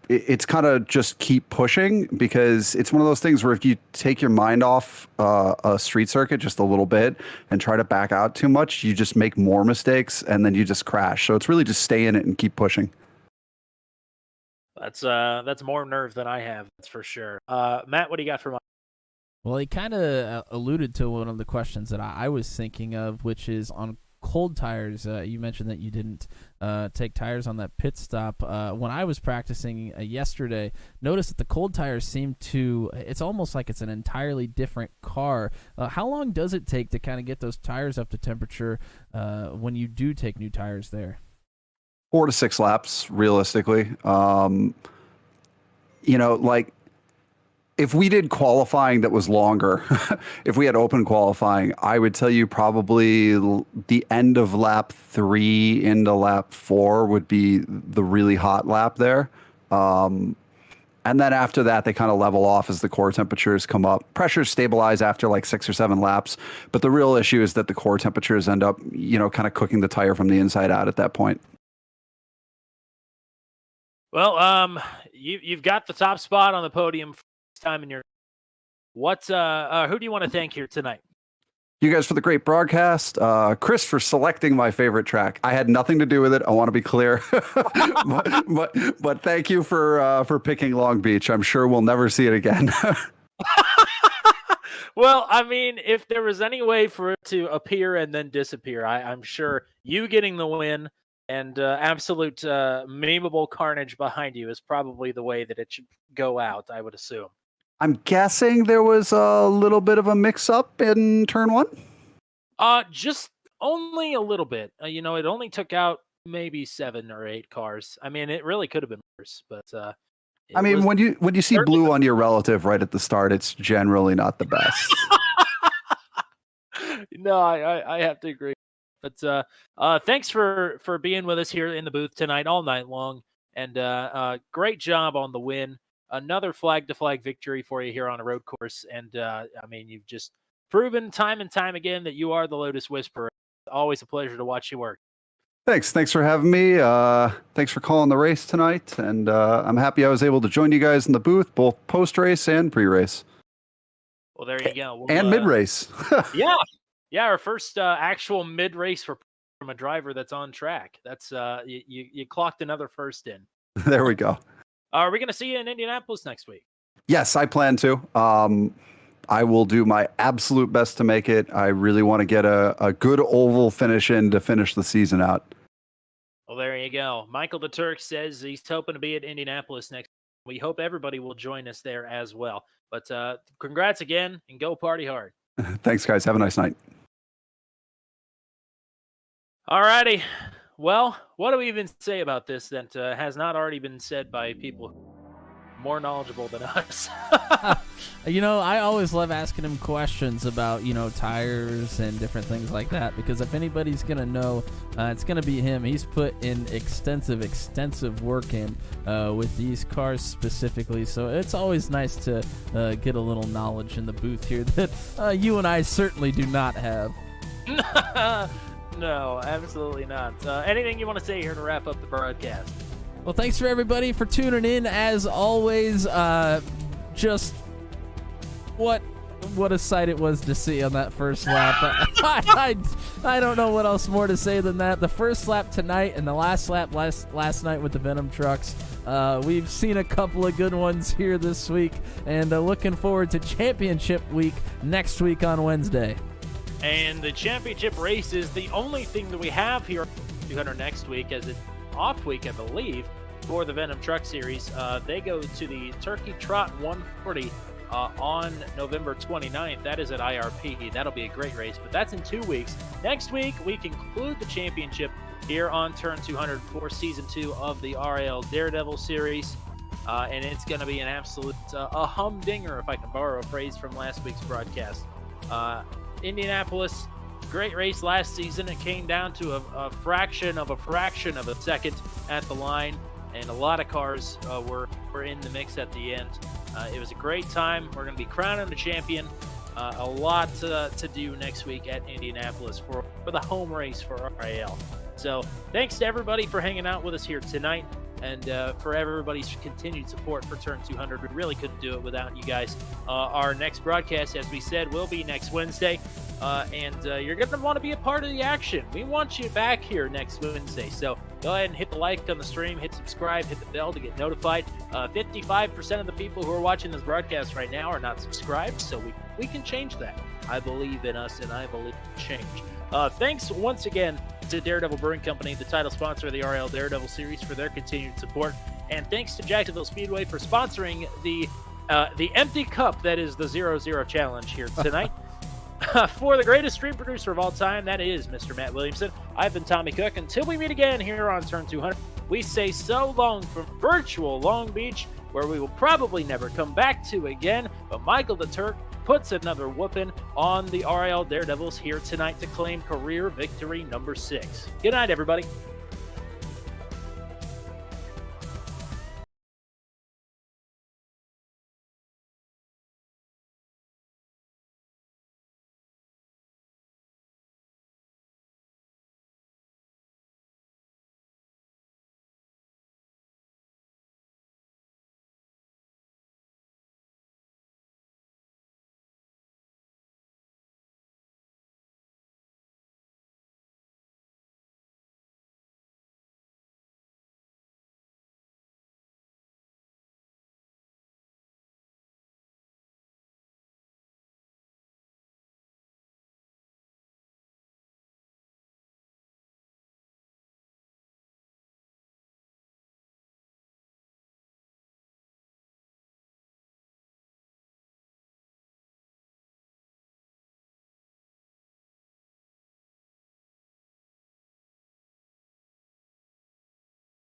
it's kind of just keep pushing, because it's one of those things where if you take your mind off a street circuit just a little bit and try to back out too much, you just make more mistakes and then you just crash. So it's really just stay in it and keep pushing. That's more nerve than I have, that's for sure. Matt, what do you got for Mike? Well, he kind of alluded to one of the questions that I was thinking of, which is on cold tires. You mentioned that you didn't take tires on that pit stop. When I was practicing yesterday, noticed that the cold tires seem to, it's almost like it's an entirely different car. How long does it take to kind of get those tires up to temperature when you do take new tires there? 4 to 6 laps, realistically. Like if we did qualifying that was longer, if we had open qualifying, I would tell you probably the end of lap 3 into lap 4 would be the really hot lap there. And then after that, they kind of level off as the core temperatures come up. Pressures stabilize after like 6 or 7 laps. But the real issue is that the core temperatures end up, kind of cooking the tire from the inside out at that point. Well, you've got the top spot on the podium for this time in your. Who do you want to thank here tonight? You guys for the great broadcast. Chris for selecting my favorite track. I had nothing to do with it. I want to be clear, but thank you for picking Long Beach. I'm sure we'll never see it again. Well, I mean, if there was any way for it to appear and then disappear, I'm sure you getting the win and absolute memeable carnage behind you is probably the way that it should go out, I would assume. I'm guessing there was a little bit of a mix-up in turn 1? Just only a little bit. It only took out maybe 7 or 8 cars. I mean, it really could have been worse, but I mean, when you see blue on your relative right at the start, it's generally not the best. No, I have to agree. But thanks for being with us here in the booth tonight, all night long, and great job on the win. Another flag-to-flag victory for you here on a road course, and I mean, you've just proven time and time again that you are the Lotus Whisperer. Always a pleasure to watch you work. Thanks for having me. Thanks for calling the race tonight, and I'm happy I was able to join you guys in the booth, both post-race and pre-race. Well, there you go. And mid-race. Yeah, our first actual mid-race report from a driver that's on track. That's you clocked another first in. There we go. Are we going to see you in Indianapolis next week? Yes, I plan to. I will do my absolute best to make it. I really want to get a good oval finish in to finish the season out. Well, there you go. Michael the Turk says he's hoping to be at Indianapolis next week. We hope everybody will join us there as well. But congrats again, and go party hard. Thanks, guys. Have a nice night. All righty. Well, what do we even say about this that has not already been said by people more knowledgeable than us? I always love asking him questions about, tires and different things like that, because if anybody's going to know, it's going to be him. He's put in extensive work in with these cars specifically, so it's always nice to get a little knowledge in the booth here that you and I certainly do not have. No, absolutely not. Anything you want to say here to wrap up the broadcast? Well, thanks for everybody for tuning in. As always, just what a sight it was to see on that first lap. I don't know what else more to say than that. The first lap tonight and the last lap last night with the Venom trucks. We've seen a couple of good ones here this week, and looking forward to championship week next week on Wednesday. And the championship race is the only thing that we have here 200 next week, as it's off week, I believe, for the Venom Truck Series. They go to the Turkey Trot 140 on November 29th. That is at IRP. That'll be a great race, but that's in 2 weeks. Next week, we conclude the championship here on Turn 200 for Season 2 of the RIL Daredevil Series. And it's going to be an absolute a humdinger, if I can borrow a phrase from last week's broadcast. Indianapolis, great race last season. It came down to a fraction of a second at the line, and a lot of cars were in the mix at the end. It was a great time. We're going to be crowning the champion. A lot to do next week at Indianapolis for the home race for RIL. So thanks to everybody for hanging out with us here tonight, and for everybody's continued support for Turn 200. We really couldn't do it without you guys. Our next broadcast, as we said, will be next Wednesday, and you're going to want to be a part of the action. We want you back here next Wednesday, so go ahead and hit the like on the stream, hit subscribe, hit the bell to get notified. 55% of the people who are watching this broadcast right now are not subscribed, so we can change that. I believe in us, and I believe in change. Thanks once again to Daredevil Brewing Company, the title sponsor of the RIL Daredevil Series, for their continued support. And thanks to Jacksonville Speedway for sponsoring the empty cup that is the 0-0 challenge here tonight. For the greatest stream producer of all time, that is Mr. Matt Williamson. I've been Tommy Cook. Until we meet again here on Turn 200, we say so long from virtual Long Beach, where we will probably never come back to again. But Michael the Turk puts another whooping on the RIL Daredevils here tonight to claim career victory number 6. Good night, everybody.